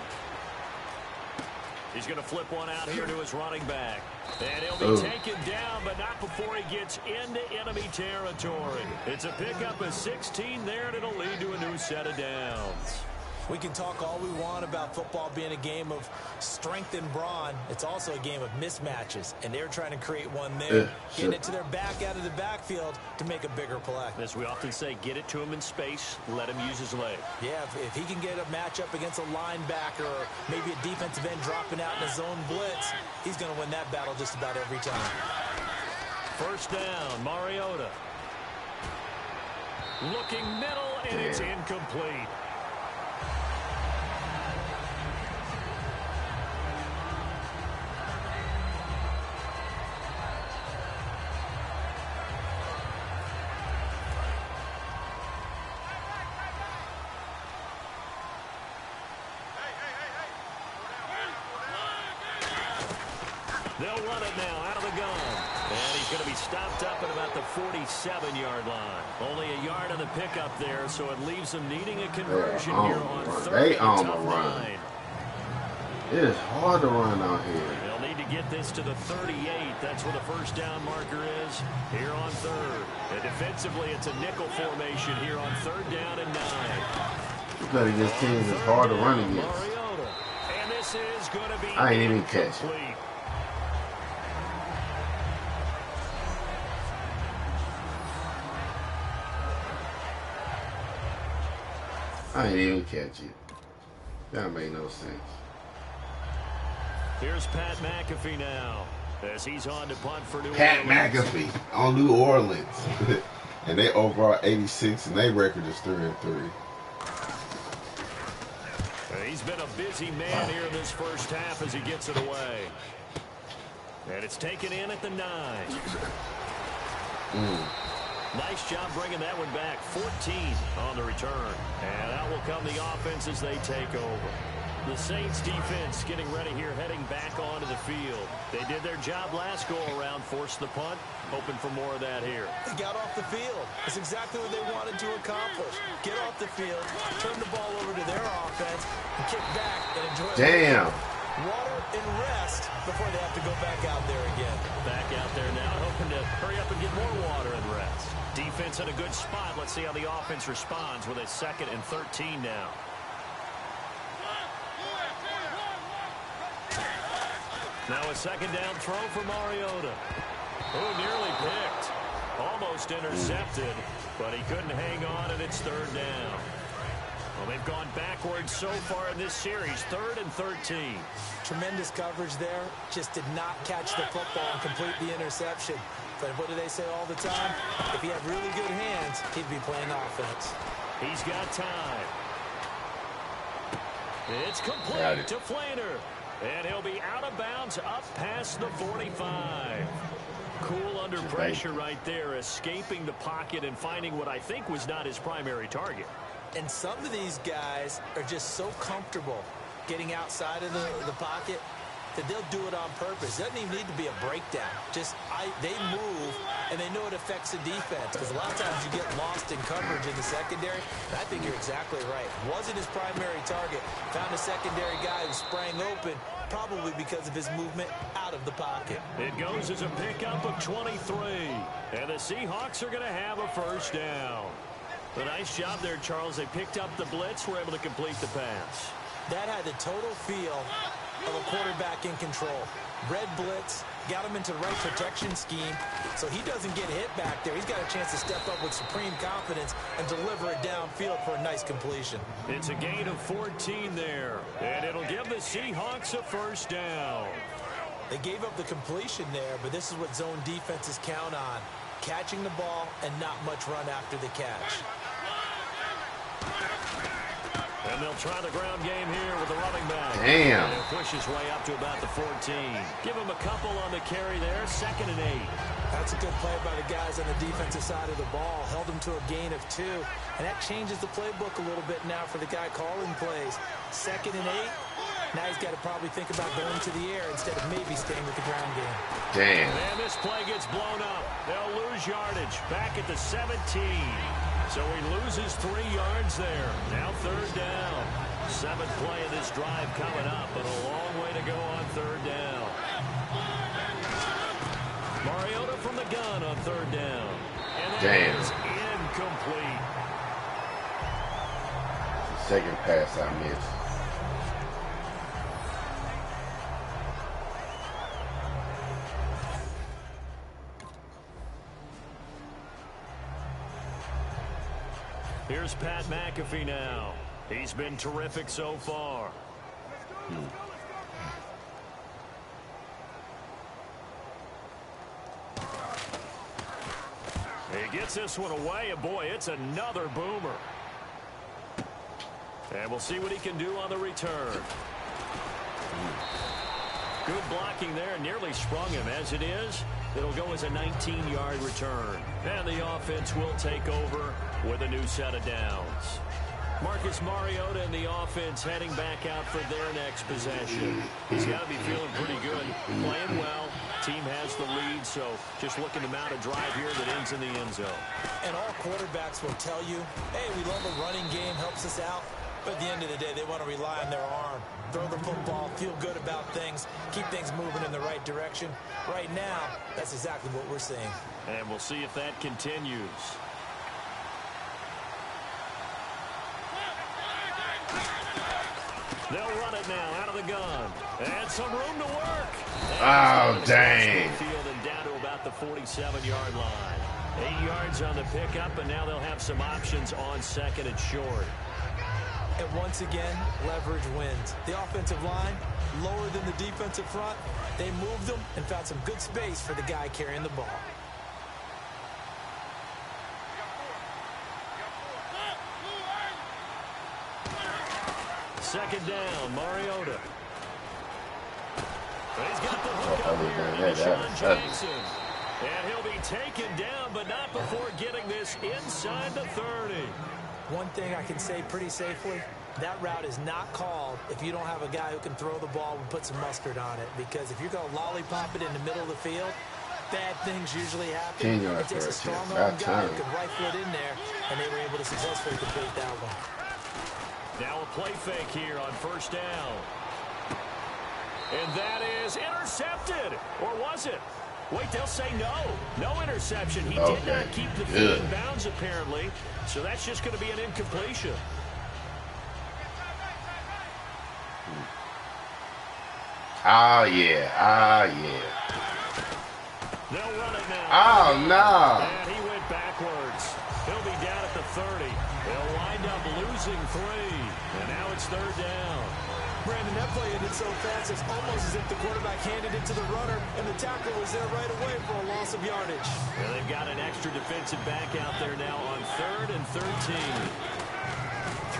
He's going to flip one out here to his running back. And he'll be taken down, but not before he gets into enemy territory. It's a pickup of 16 there, and it'll lead to a new set of downs. We can talk all we want about football being a game of strength and brawn. It's also a game of mismatches, and they're trying to create one there. Getting it to their back out of the backfield to make a bigger play. As we often say, get it to him in space, let him use his leg. Yeah, if he can get a matchup against a linebacker or maybe a defensive end dropping out in a zone blitz, he's going to win that battle just about every time. First down, Mariota. Looking middle, and it's incomplete. They'll run it now out of the gun. And he's going to be stopped up at about the 47-yard line. Only a yard on the pickup there, so it leaves them needing a conversion here on 3rd. They on the run. It is hard to run out here. They'll need to get this to the 38. That's where the first down marker is here on 3rd. And defensively, it's a nickel formation here on 3rd down and 9. You better against teams it's hard to run against. Mariota. And this is going to be I ain't even catch it. I ain't even catch it. That made no sense. Here's Pat McAfee now, as he's on to punt for New Orleans. Pat McAfee on New Orleans. And they overall 86, and their record is 3-3. He's been a busy man here in this first half as he gets it away. And it's taken in at the 9. Nice job bringing that one back. 14 on the return. And out will come the offense as they take over. The Saints defense getting ready here, heading back onto the field. They did their job last go-around, forced the punt, hoping for more of that here. They got off the field. It's exactly what they wanted to accomplish. Get off the field, turn the ball over to their offense, and kick back and enjoy water and rest before they have to go back out there again. Back out there now, hoping to hurry up and get more water and rest. Defense in a good spot. Let's see how the offense responds with a 2nd and 13 now. Now a 2nd down throw for Mariota. Oh, nearly picked. Almost intercepted, but he couldn't hang on, and it's 3rd down. Well, they've gone backwards so far in this series, 3rd and 13. Tremendous coverage there. Just did not catch the football and complete the interception. But what do they say all the time? If he had really good hands, he'd be playing offense. He's got time. It's complete to Flainer. And he'll be out of bounds up past the 45. Cool under pressure right there, escaping the pocket and finding what I think was not his primary target. And some of these guys are just so comfortable getting outside of the pocket that they'll do it on purpose. It doesn't even need to be a breakdown. They move, and they know it affects the defense. Because a lot of times you get lost in coverage in the secondary. And I think you're exactly right. Wasn't his primary target. Found a secondary guy who sprang open, probably because of his movement out of the pocket. It goes as a pickup of 23. And the Seahawks are going to have a first down. A nice job there, Charles. They picked up the blitz, were able to complete the pass. That had the total feel of a quarterback in control. Red blitz, got him into the right protection scheme, so he doesn't get hit back there. He's got a chance to step up with supreme confidence and deliver it downfield for a nice completion. It's a gain of 14 there, and it'll give the Seahawks a first down. They gave up the completion there, but this is what zone defenses count on. Catching the ball and not much run after the catch. And they'll try the ground game here with the running back. Damn. And he'll push his way up to about the 14. Give him a couple on the carry there. 2nd and 8. That's a good play by the guys on the defensive side of the ball. Held him to a gain of 2. And that changes the playbook a little bit now for the guy calling plays. 2nd and 8. Now he's got to probably think about going to the air instead of maybe staying with the ground game. Damn. And this play gets blown up. They'll lose yardage. Back at the 17. So he loses 3 yards there. Now 3rd down. 7th play of this drive coming up, but a long way to go on 3rd down. Mariota from the gun on 3rd down. And that is incomplete. The 2nd pass I missed. Here's Pat McAfee now. He's been terrific so far. He gets this one away, and boy, it's another boomer. And we'll see what he can do on the return. Good blocking there, nearly sprung him. As it is, it'll go as a 19-yard return. And the offense will take over with a new set of downs. Marcus Mariota and the offense heading back out for their next possession. He's got to be feeling pretty good, playing well. Team has the lead, so just looking to mount a drive here that ends in the end zone. And all quarterbacks will tell you, hey, we love a running game, helps us out. But at the end of the day, they want to rely on their arm. Throw the football, feel good about things, keep things moving in the right direction. Right now, that's exactly what we're seeing. And we'll see if that continues. They'll run it now out of the gun. And some room to work. Oh, dang. Field and down to about the 47-yard line. 8 yards on the pickup, and now they'll have some options on 2nd and short. And once again, leverage wins. The offensive line, lower than the defensive front. They moved them and found some good space for the guy carrying the ball. Second down, Mariota. He's got the hook up here. Deshaun Jackson. And he'll be taken down, but not before getting this inside the 30. One thing I can say pretty safely, that route is not called if you don't have a guy who can throw the ball and put some mustard on it. Because if you're going to lollipop it in the middle of the field, bad things usually happen. It takes a strong arm guy who can rifle it in there, and they were able to successfully complete that one. Now a play fake here on 1st down. And that is intercepted. Or was it? Wait, they'll say no. No interception. He did not keep the field in bounds, apparently. So that's just going to be an incompletion. Oh, yeah. Oh, yeah. They'll run it now. Oh, no. And he went backwards. He'll be down at the 30. They'll wind up losing 3. And now it's 3rd down. Brandon, that play ended so fast, it's almost as if the quarterback handed it to the runner, and the tackle was there right away for a loss of yardage. And they've got an extra defensive back out there now on 3rd and 13.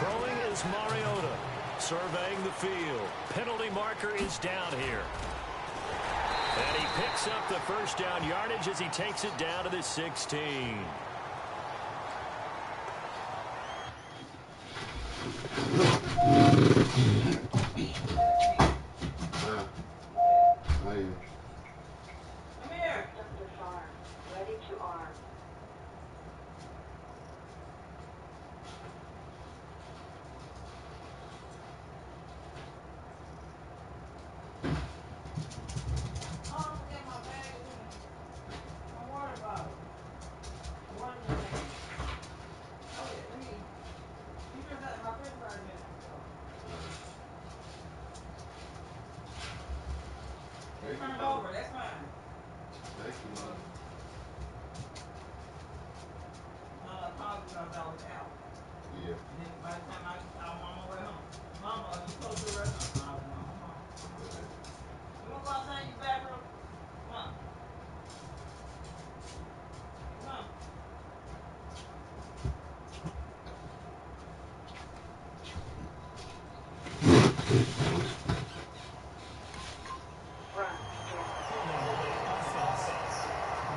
Throwing is Mariota. Surveying the field. Penalty marker is down here. And he picks up the 1st down yardage as he takes it down to the 16.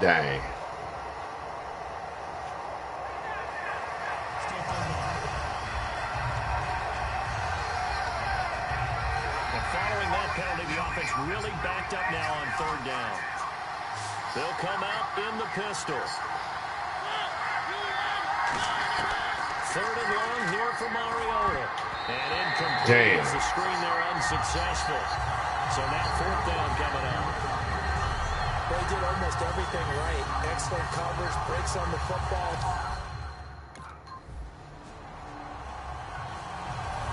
Dang. And following that penalty, the offense really backed up now on third down. They'll come out in the pistol. Third and long here for Mariota. And incomplete as the screen there unsuccessful. So now fourth down coming up. They did almost everything right. Excellent coverage, breaks on the football.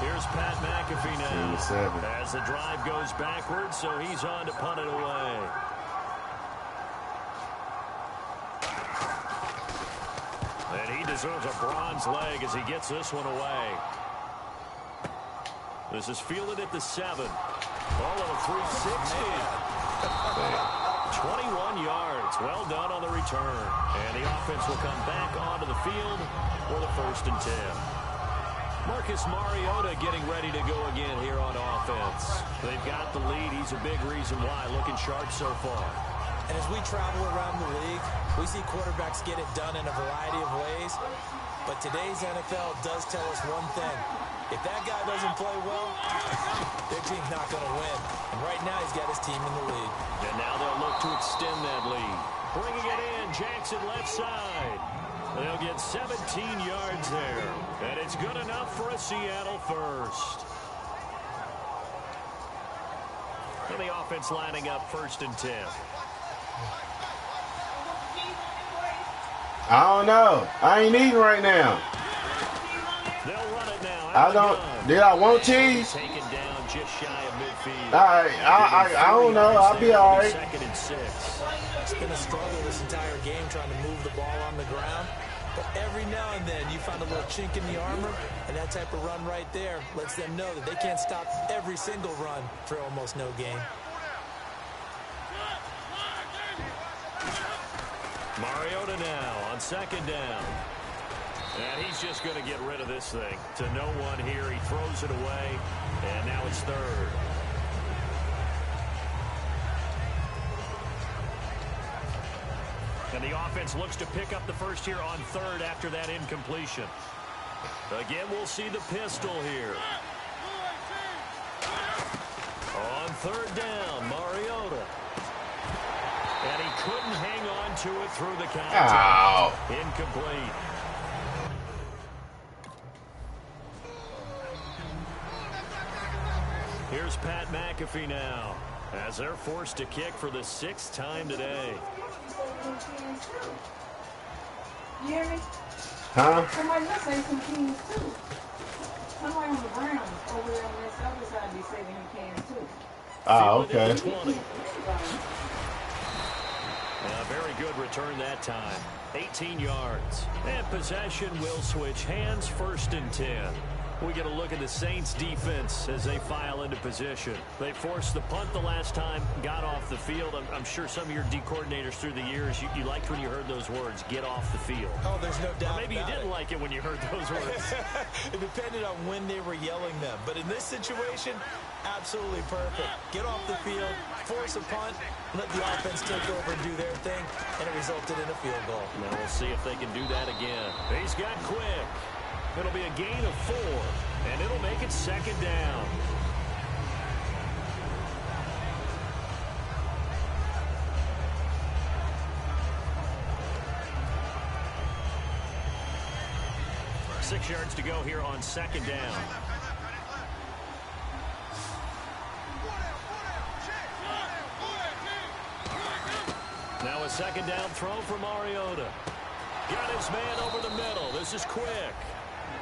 Here's Pat McAfee now. As the drive goes backwards, so he's on to punt it away. And he deserves a bronze leg as he gets this one away. This is fielded at the 7. Ball at a 360. 21 yards. Well done on the return. And the offense will come back onto the field for the 1st and 10. Marcus Mariota getting ready to go again here on offense. They've got the lead. He's a big reason why. Looking sharp so far. And as we travel around the league, we see quarterbacks get it done in a variety of ways. But today's NFL does tell us one thing. If that guy doesn't play well, their team's not going to win. And right now he's got his team in the lead. And now they'll look to extend that lead. Bringing it in, Jackson left side. They'll get 17 yards there. And it's good enough for a Seattle first. And the offense lining up 1st and 10. I don't know. I ain't eating right now. They'll run it now. I don't. Did I want cheese? Taken down just shy of midfield. I don't know. I'll be all right. 2nd and 6. It's been a struggle this entire game trying to move the ball on the ground. But every now and then you find a little chink in the armor, and that type of run right there lets them know that they can't stop every single run for almost no gain. Mariota now on 2nd down. And he's just going to get rid of this thing. To no one here. He throws it away. And now it's 3rd. And the offense looks to pick up the first here on 3rd after that incompletion. Again, we'll see the pistol here. On 3rd down, Mariota. And he couldn't hang on to it through the contact. Incomplete. Here's Pat McAfee now, as they're forced to kick for the 6th time today. You hear me? Huh? Somebody else say some cans too. Somebody on the ground over there on this other side be saving him cans too. Okay. A very good return that time. 18 yards. And possession will switch hands, 1st and 10. We get a look at the Saints defense as they file into position. They forced the punt the last time, got off the field. I'm sure some of your D coordinators through the years, you liked when you heard those words, get off the field. Oh, there's no doubt. Or maybe you didn't like it when you heard those words. It depended on when they were yelling them. But in this situation, absolutely perfect. Get off the field, force a punt, let the offense take over and do their thing, and it resulted in a field goal. Now we'll see if they can do that again. He's got quick. It'll be a gain of 4, and it'll make it 2nd down. Six yards to go here on 2nd down. Now a 2nd down throw for Mariota. Got his man over the middle. This is quick.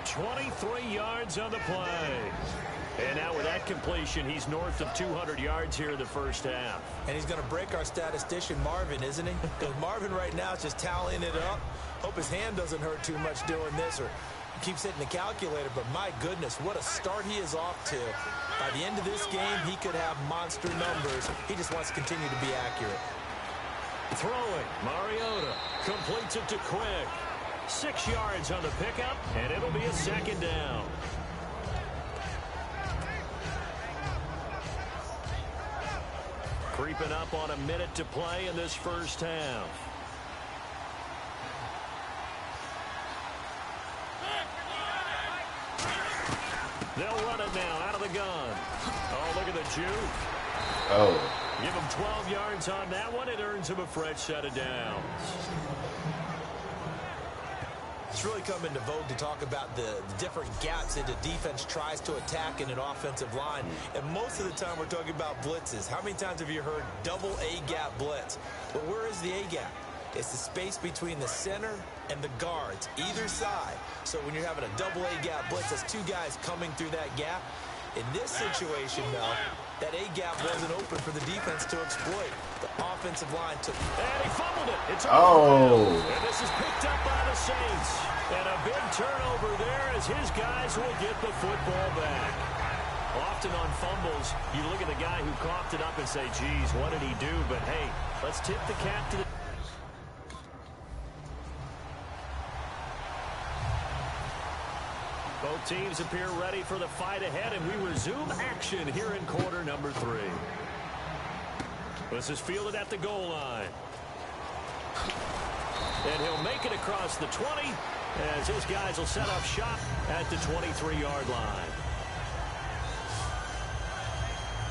23 yards on the play. And now with that completion, he's north of 200 yards here in the 1st half. And he's going to break our statistician Marvin, isn't he? Because Marvin right now is just tallying it up. Hope his hand doesn't hurt too much doing this, or keeps hitting the calculator. But my goodness, what a start he is off to. By the end of this game, he could have monster numbers. He just wants to continue to be accurate. Throwing, Mariota completes it to Quick. 6 yards on the pickup, and it'll be a 2nd down. Creeping up on a minute to play in this 1st half. They'll run it now out of the gun. Oh, look at the juke. Oh. Give him 12 yards on that one. It earns him a fresh set of downs. It's really come into vogue to talk about the different gaps that the defense tries to attack in an offensive line. And most of the time we're talking about blitzes. How many times have you heard double A-gap blitz? But where is the A-gap? It's the space between the center and the guards, either side. So when you're having a double A-gap blitz, that's two guys coming through that gap. In this situation, though, that A-gap wasn't open for the defense to exploit. The offensive line took... And he fumbled it. It's oh. And this is picked up by the Saints. And a big turnover there as his guys will get the football back. Often on fumbles, you look at the guy who coughed it up and say, geez, what did he do? But, hey, let's tip the cap to the... Both teams appear ready for the fight ahead, and we resume action here in quarter number 3. This is fielded at the goal line. And he'll make it across the 20 as his guys will set up shop at the 23-yard line.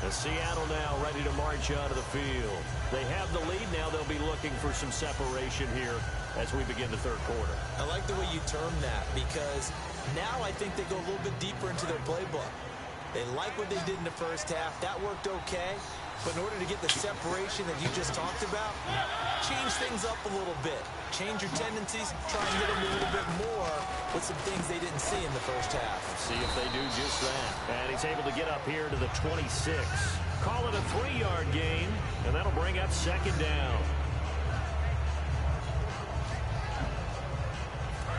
And Seattle now ready to march out of the field. They have the lead now. They'll be looking for some separation here as we begin the third quarter. I like the way you term that because now I think they go a little bit deeper into their playbook. They like what they did in the first half. That worked okay. But in order to get the separation that you just talked about, change things up a little bit. Change your tendencies. Try and hit them a little bit more with some things they didn't see in the first half. See if they do just that. And he's able to get up here to the 26. Call it a 3-yard gain, and that'll bring up second down.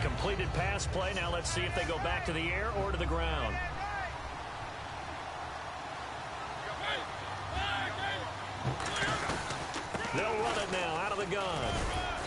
Completed pass play. Now let's see if they go back to the air or to the ground. They'll run it now out of the gun.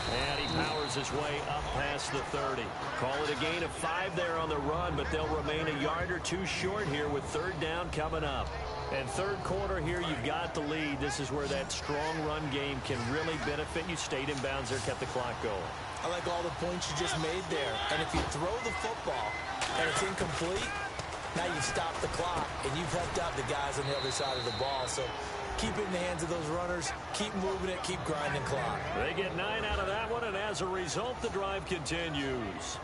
And he powers his way up past the 30. Call it a gain of 5 there on the run, but they'll remain a yard or two short here with third down coming up. And third quarter here, you've got the lead. This is where that strong run game can really benefit you. Stayed in bounds there, kept the clock going. I like all the points you just made there. And if you throw the football and it's incomplete, now you've stopped the clock and you've helped out the guys on the other side of the ball. So keep it in the hands of those runners. Keep moving it. Keep grinding clock. They get 9 out of that one, and as a result, the drive continues.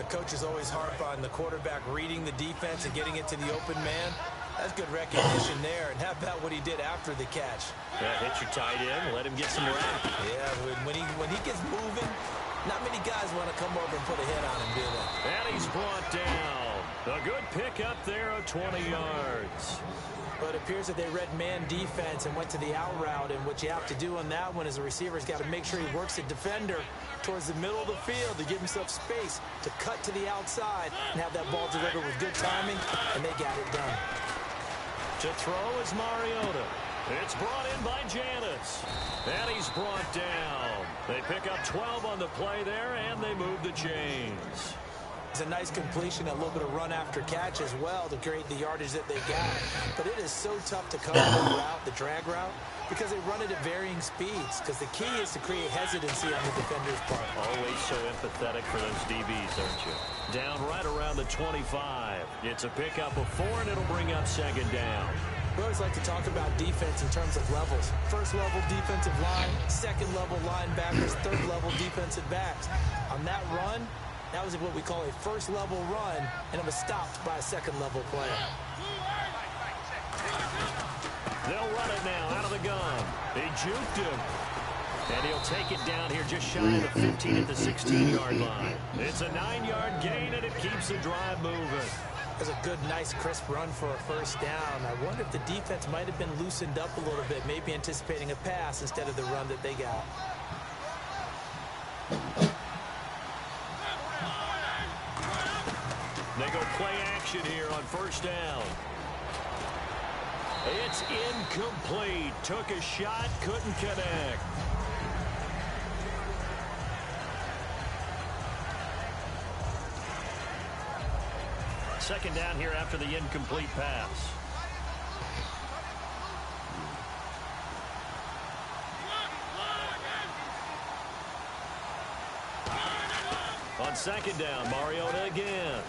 Coaches always harp on the quarterback reading the defense and getting it to the open man. That's good recognition there. And how about what he did after the catch? Yeah, hit your tight end, let him get some rap. Yeah, when he gets moving, not many guys want to come over and put a hit on him, do they? And he's brought down. A good pickup there of 20 yards. But it appears that they read man defense and went to the out route. And what you have to do on that one is the receiver's got to make sure he works the defender towards the middle of the field to give himself space to cut to the outside and have that ball delivered with good timing, and they got it done. To throw is Mariota. It's brought in by Janis. And he's brought down. They pick up 12 on the play there, and they move the chains. It's a nice completion, a little bit of run after catch as well to create the yardage that they got. But it is so tough to cover the route, the drag route, because they run it at varying speeds. Because the key is to create hesitancy on the defender's part. Always so empathetic for those DBs, aren't you? Down right around the 25. It's a pickup of 4, and it'll bring up second down. We always like to talk about defense in terms of levels. First level defensive line, second level linebackers, third level defensive backs. On that run, that was what we call a first level run, and it was stopped by a second level player. They'll run it now out of the gun. They juked him. And he'll take it down here just shy of the 15 at the 16-yard line. It's a 9-yard gain, and it keeps the drive moving. That's a good, nice, crisp run for a first down. I wonder if the defense might have been loosened up a little bit, maybe anticipating a pass instead of the run that they got. They go play action here on first down. It's incomplete. Took a shot, couldn't connect. Second down here after the incomplete pass. On second down, Mariota again.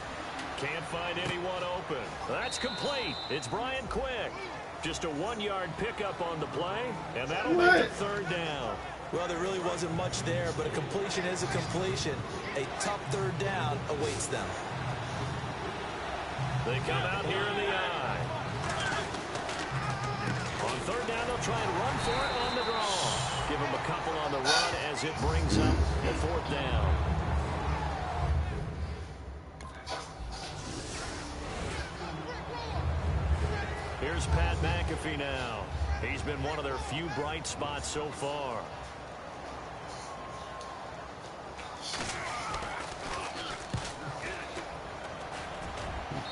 Can't find anyone open. That's complete. It's Brian Quick. Just a 1-yard pickup on the play, and that'll make it third down. Well, there really wasn't much there, but a completion is a completion. A tough third down awaits them. They come out here in the eye. On third down, they'll try and run for it on the draw. Give them a couple on the run as it brings up the fourth down. Here's Pat McAfee now. He's been one of their few bright spots so far.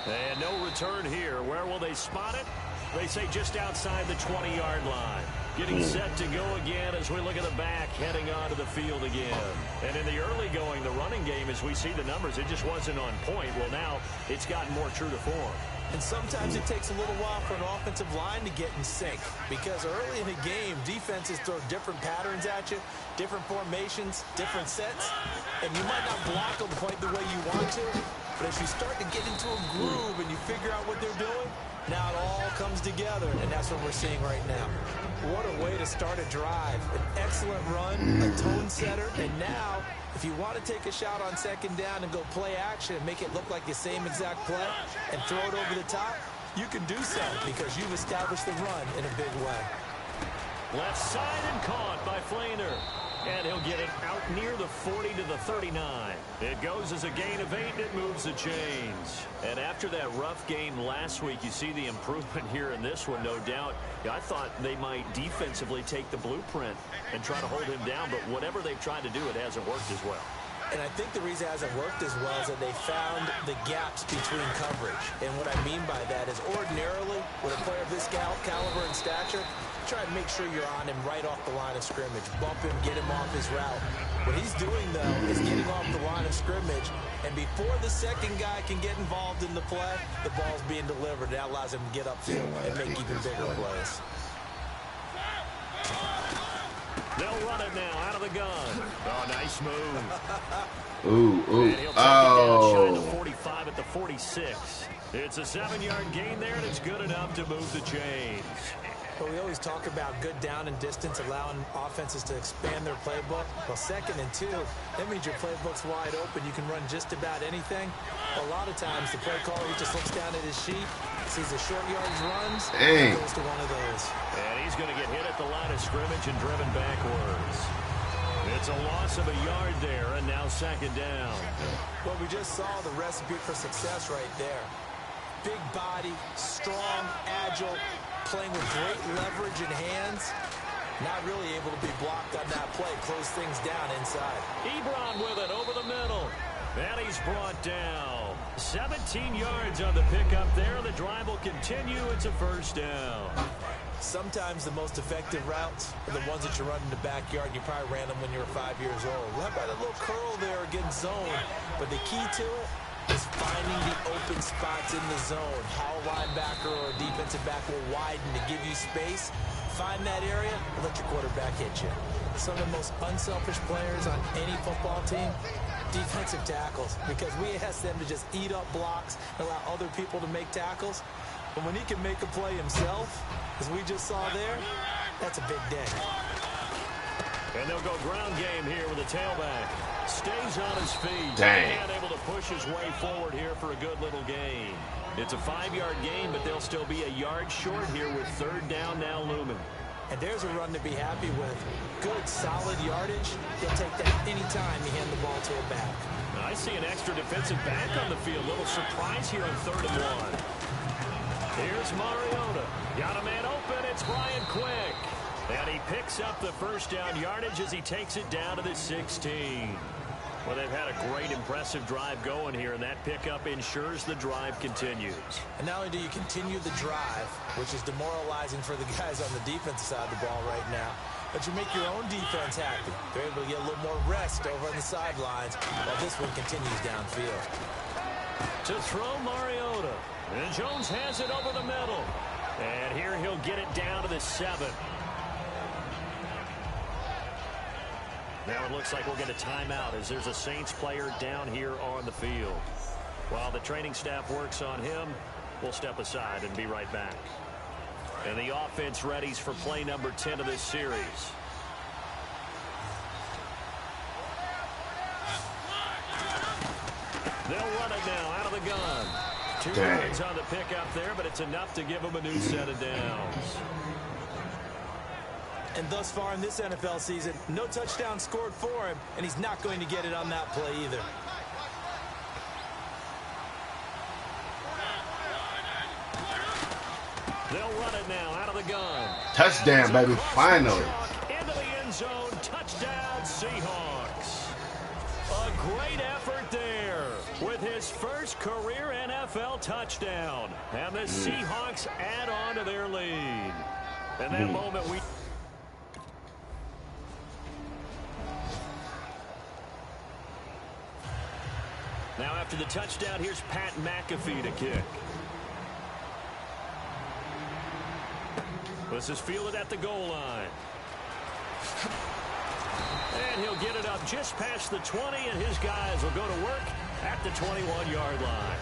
And no return here. Where will they spot it? They say just outside the 20-yard line. Getting set to go again as we look at the back heading onto the field again. And in the early going, the running game, as we see the numbers, it just wasn't on point. Well, now it's gotten more true to form. And sometimes it takes a little while for an offensive line to get in sync, because early in the game, defenses throw different patterns at you, different formations, different sets, and you might not block them quite the way you want to, but as you start to get into a groove and you figure out what they're doing, now it all comes together, and that's what we're seeing right now. What a way to start a drive. An excellent run, a tone setter, and now if you want to take a shot on second down and go play action and make it look like the same exact play and throw it over the top, you can do so because you've established the run in a big way. Left side and caught by Flainer. And he'll get it out near the 40 to the 39. It goes as a gain of 8. It moves the chains. And after that rough game last week, you see the improvement here in this one, no doubt. I thought they might defensively take the blueprint and try to hold him down, but whatever they've tried to do, it hasn't worked as well. And I think the reason it hasn't worked as well is that they found the gaps between coverage. And what I mean by that is ordinarily, with a player of this caliber and stature, try to make sure you're on him right off the line of scrimmage. Bump him, get him off his route. What he's doing, though, is getting off the line of scrimmage, and before the second guy can get involved in the play, the ball's being delivered. That allows him to get upfield and make even bigger plays. They'll run it now out of the gun. Oh, nice move. Ooh. And he'll take it down shy of the 45 at the 46. It's a 7-yard gain there, and it's good enough to move the chains. But we always talk about good down and distance, allowing offenses to expand their playbook. Well, 2nd and 2, that means your playbook's wide open. You can run just about anything. A lot of times, the play caller, he just looks down at his sheet, sees the short yardage runs, and goes to one of those. And he's going to get hit at the line of scrimmage and driven backwards. It's a loss of a yard there, and now 2nd down. Well, we just saw the recipe for success right there. Big body, strong, agile, playing with great leverage in hands. Not really able to be blocked on that play. Close things down inside. Ebron with it over the middle. And he's brought down. 17 yards on the pickup there. The drive will continue. It's a 1st down. Sometimes the most effective routes are the ones that you run in the backyard. You probably ran them when you were 5 years old. How about a little curl there against zone? But the key to it is finding the open spots in the zone. How a linebacker or a defensive back will widen to give you space. Find that area and let your quarterback hit you. Some of the most unselfish players on any football team, defensive tackles, because we ask them to just eat up blocks and allow other people to make tackles. But when he can make a play himself, as we just saw there, that's a big day. And they'll go ground game here with the tailback. Stays on his feet. Dang. And able to push his way forward here for a good little gain. It's a 5-yard gain, but they'll still be a yard short here with 3rd down now looming. And there's a run to be happy with. Good, solid yardage. He'll take that anytime you hand the ball to a back. I see an extra defensive back on the field. Little surprise here on 3rd and 1. Here's Mariota. Got a man open. It's Brian Quick. And he picks up the 1st down yardage as he takes it down to the 16. Well, they've had a great, impressive drive going here, and that pickup ensures the drive continues. And not only do you continue the drive, which is demoralizing for the guys on the defensive side of the ball right now, but you make your own defense happy. They're able to get a little more rest over on the sidelines while this one continues downfield. To throw Mariota. And Jones has it over the middle. And here he'll get it down to the 7. Now it looks like we'll get a timeout as there's a Saints player down here on the field. While the training staff works on him, we'll step aside and be right back. And the offense readies for play number 10 of this series. They'll run it now out of the gun. 2 yards on the pickup there, but it's enough to give them a new set of downs. And thus far in this NFL season, no touchdown scored for him, and he's not going to get it on that play either. They'll run it now out of the gun. Touchdown, baby, finally. Into the end zone, touchdown Seahawks. A great effort there with his first career NFL touchdown. And the Seahawks add on to their lead. And that moment we... Now after the touchdown, here's Pat McAfee to kick. This is fielded at the goal line. And he'll get it up just past the 20, and his guys will go to work at the 21-yard line.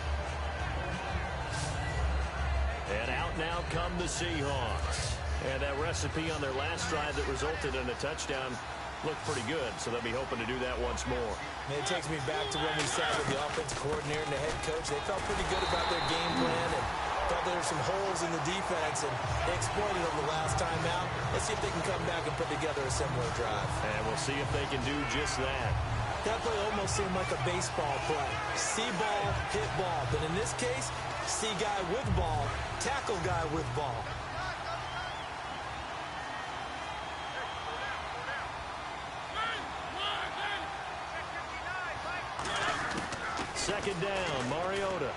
And out now come the Seahawks. And that recipe on their last drive that resulted in a touchdown looked pretty good, so they'll be hoping to do that once more. And it takes me back to when we sat with the offensive coordinator and the head coach. They felt pretty good about their game plan and thought there were some holes in the defense, and they exploited them the last time out. Let's see if they can come back and put together a similar drive. And we'll see if they can do just that. That play almost seemed like a baseball play. See ball, hit ball. But in this case, see guy with ball, tackle guy with ball. Second down, Mariota.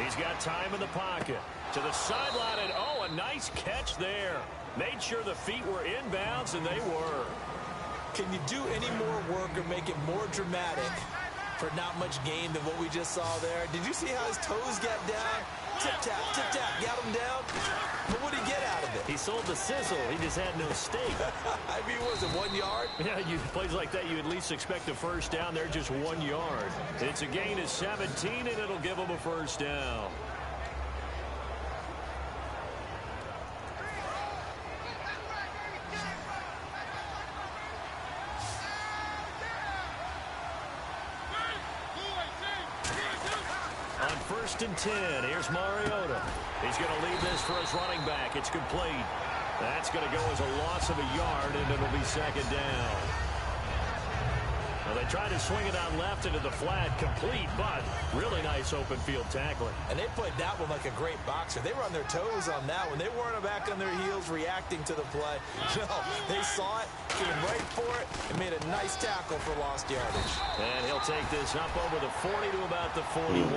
He's got time in the pocket. To the sideline, and oh, a nice catch there. Made sure the feet were inbounds, and they were. Can you do any more work or make it more dramatic for not much gain than what we just saw there? Did you see how his toes got down? Tip-tap, got him down. But what did he get out of it? He sold the sizzle. He just had no steak. I mean, was it 1 yard? Yeah, plays like that, you at least expect a first down. They're just 1 yard. It's a gain of 17, and it'll give them a first down. On 1st and 10, here's Mariota. He's going to leave this for his running back. It's complete. That's going to go as a loss of a yard, and it'll be second down. Well, they tried to swing it out left into the flat, complete, but really nice open field tackling. And they played that one like a great boxer. They were on their toes on that one. They weren't back on their heels reacting to the play. No, they saw it, came right for it, and made a nice tackle for lost yardage. And he'll take this up over the 40 to about the 41.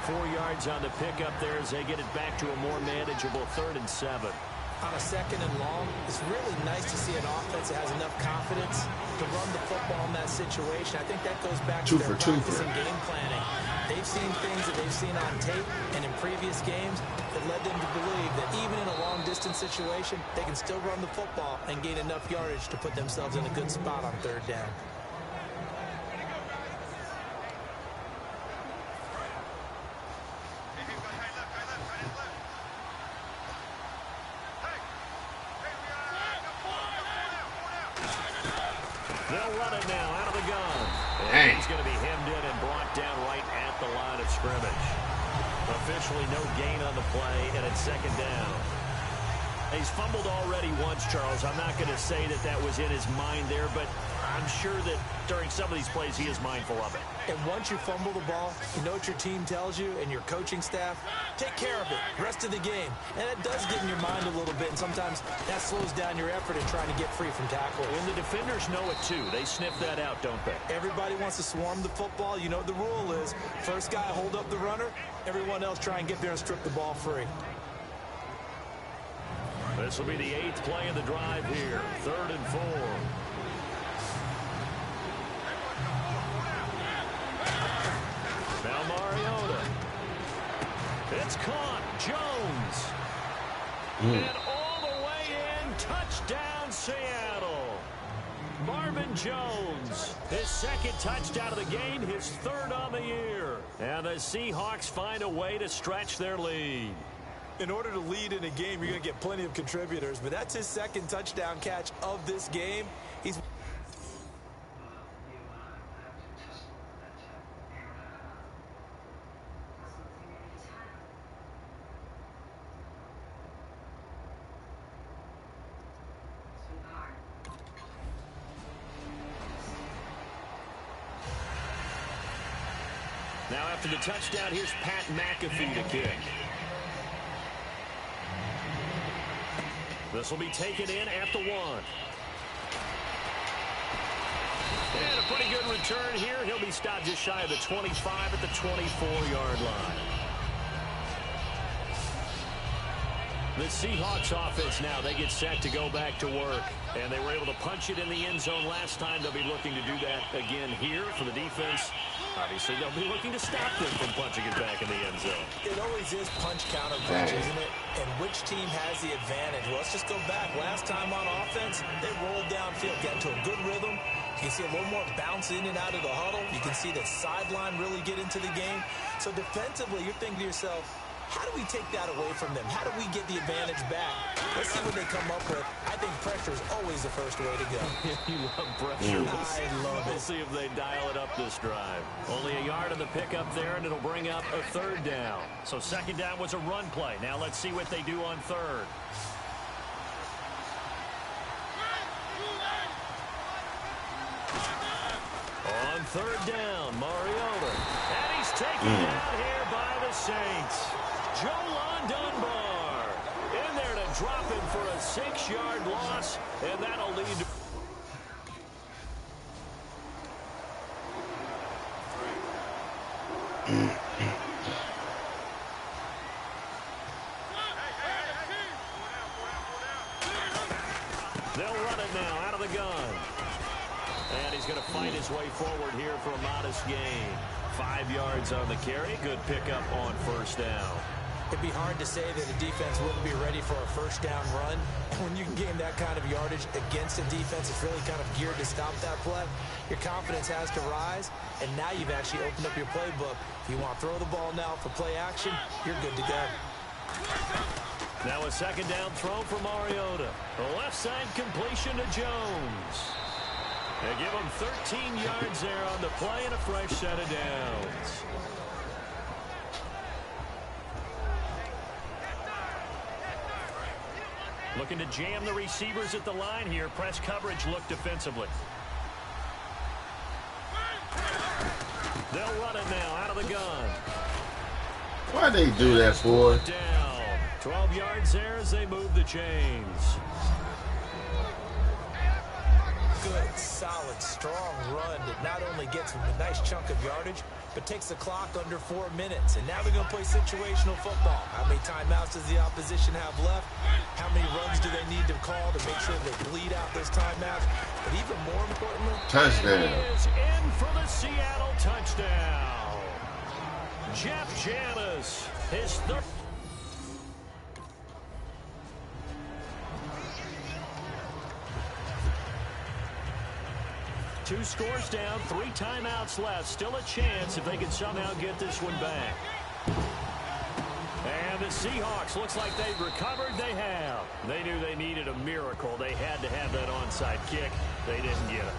4 yards on the pickup there as they get it back to a more manageable 3rd and 7. On a 2nd and long, it's really nice to see an offense that has enough confidence to run the football in that situation. I think that goes back to their practice and game planning. They've seen things that they've seen on tape and in previous games that led them to believe that even in a long-distance situation, they can still run the football and gain enough yardage to put themselves in a good spot on 3rd down. They'll run it now out of the gun. And he's going to be hemmed in and brought down right at the line of scrimmage. Officially no gain on the play, and it's 2nd down. He's fumbled already once, Charles. I'm not going to say that that was in his mind there, but I'm sure that during some of these plays he is mindful of it. And once you fumble the ball, you know what your team tells you and your coaching staff? Take care of it rest of the game. And it does get in your mind a little bit, and sometimes that slows down your effort in trying to get free from tackle. And the defenders know it too. They sniff that out, don't they? Everybody wants to swarm the football. You know what the rule is. First guy hold up the runner. Everyone else try and get there and strip the ball free. This will be the 8th play of the drive here. 3rd and 4. Now Mariota. It's caught. Jones. And all the way in. Touchdown, Seattle. Marvin Jones, his second touchdown of the game, his third on the year. And the Seahawks find a way to stretch their lead. In order to lead in a game, you're going to get plenty of contributors, but that's his second touchdown catch of this game. He's Now after the touchdown, here's Pat McAfee to kick. This will be taken in at the 1. And a pretty good return here. He'll be stopped just shy of the 25 at the 24-yard line. The Seahawks offense now, they get set to go back to work. And they were able to punch it in the end zone last time. They'll be looking to do that again here for the defense. Obviously, they'll be looking to stop them from punching it back in the end zone. It always is punch, counter punch, isn't it? And which team has the advantage? Well, let's just go back. Last time on offense, they rolled downfield, got into a good rhythm. You can see a little more bounce in and out of the huddle. You can see the sideline really get into the game. So defensively, you're thinking to yourself, how do we take that away from them? How do we get the advantage back? Let's see what they come up with. I think pressure is always the first way to go. You love pressure. I love it. We'll see if they dial it up this drive. Only a yard of the pickup there, and it'll bring up a third down. So second down was a run play. Now let's see what they do on third. On third down, Mariota. And he's taken down here by the Saints. Jolon Dunbar in there to drop him for a 6-yard loss, and that'll lead to... They'll run it now out of the gun. And he's going to fight his way forward here for a modest gain. 5 yards on the carry. Good pickup on first down. It'd be hard to say that the defense wouldn't be ready for a first down run. When you can gain that kind of yardage against a defense that's really kind of geared to stop that play, your confidence has to rise, and now you've actually opened up your playbook. If you want to throw the ball now for play action, you're good to go. Now a second down throw for Mariota. A left side completion to Jones. They give him 13 yards there on the play and a fresh set of downs. Looking to jam the receivers at the line here. Press coverage look defensively. They'll run it now out of the gun. Why'd they do that for? Down. 12 yards there as they move the chains. Good, solid, strong run that not only gets them a nice chunk of yardage, but takes the clock under 4 minutes. And now they're going to play situational football. How many timeouts does the opposition have left? How many runs do they need to call to make sure they bleed out those timeouts? But even more importantly, touchdown. He is in for the Seattle touchdown. Jeff Janis, his third. Two scores down, 3 timeouts left. Still a chance if they can somehow get this one back. And the Seahawks, looks like they've recovered. They have. They knew they needed a miracle. They had to have that onside kick. They didn't get it.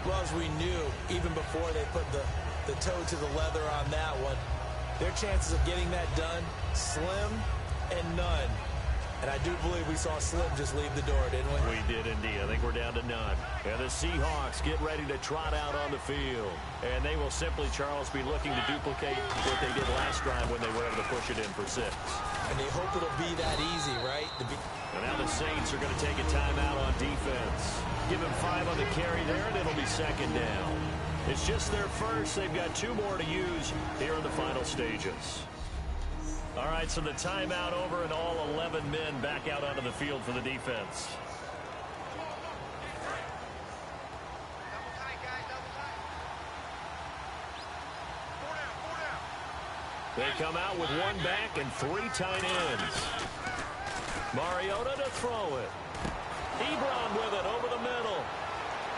Well, as we knew, even before they put the toe to the leather on that one, their chances of getting that done, slim and none. And I do believe we saw Slim just leave the door, didn't we? We did indeed. I think we're down to none. And the Seahawks get ready to trot out on the field. And they will simply, Charles, be looking to duplicate what they did last drive when they were able to push it in for 6. And they hope it'll be that easy, right? And now the Saints are going to take a timeout on defense. Give him 5 on the carry there, and it'll be second down. It's just their first. They've got 2 more to use here in the final stages. All right, so the timeout over and all 11 men back out onto the field for the defense. They come out with 1 back and 3 tight ends. Mariota to throw it. Ebron with it over the middle.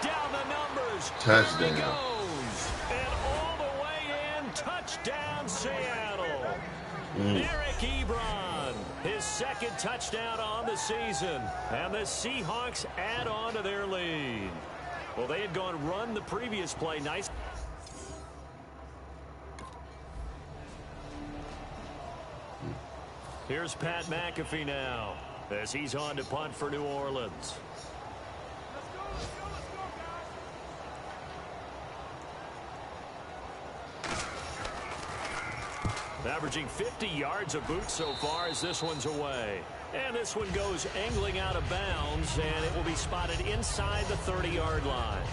Down the numbers. Touchdown. There he goes. And all the way in. Touchdown, Seattle. Eric Ebron, his second touchdown on the season. And the Seahawks add on to their lead. Well, they had gone run the previous play. Nice. Here's Pat McAfee now as he's on to punt for New Orleans. Averaging 50 yards a boot so far as this one's away. And this one goes angling out of bounds, and it will be spotted inside the 30-yard line.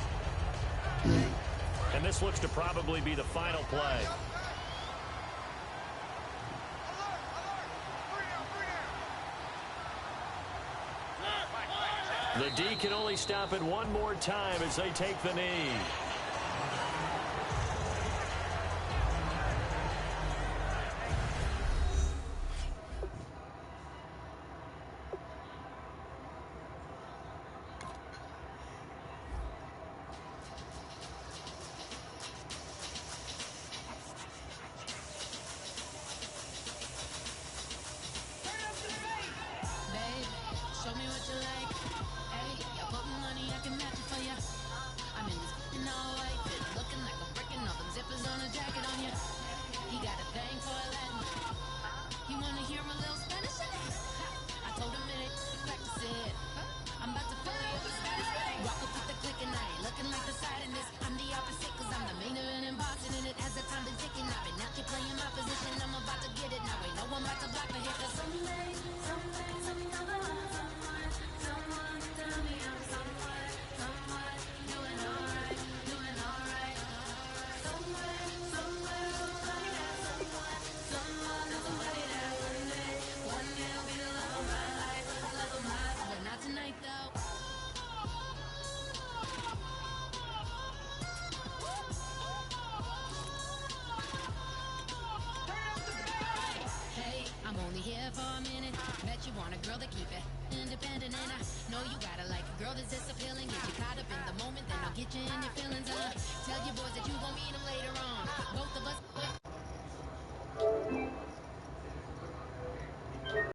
And this looks to probably be the final play. The D can only stop it one more time as they take the knee. Independent, and I know you gotta like a girl that's this appealing. Get you caught up in the moment, then I'll get you in your feelings. Tell your boys that you gon' meet them later on. Both of us.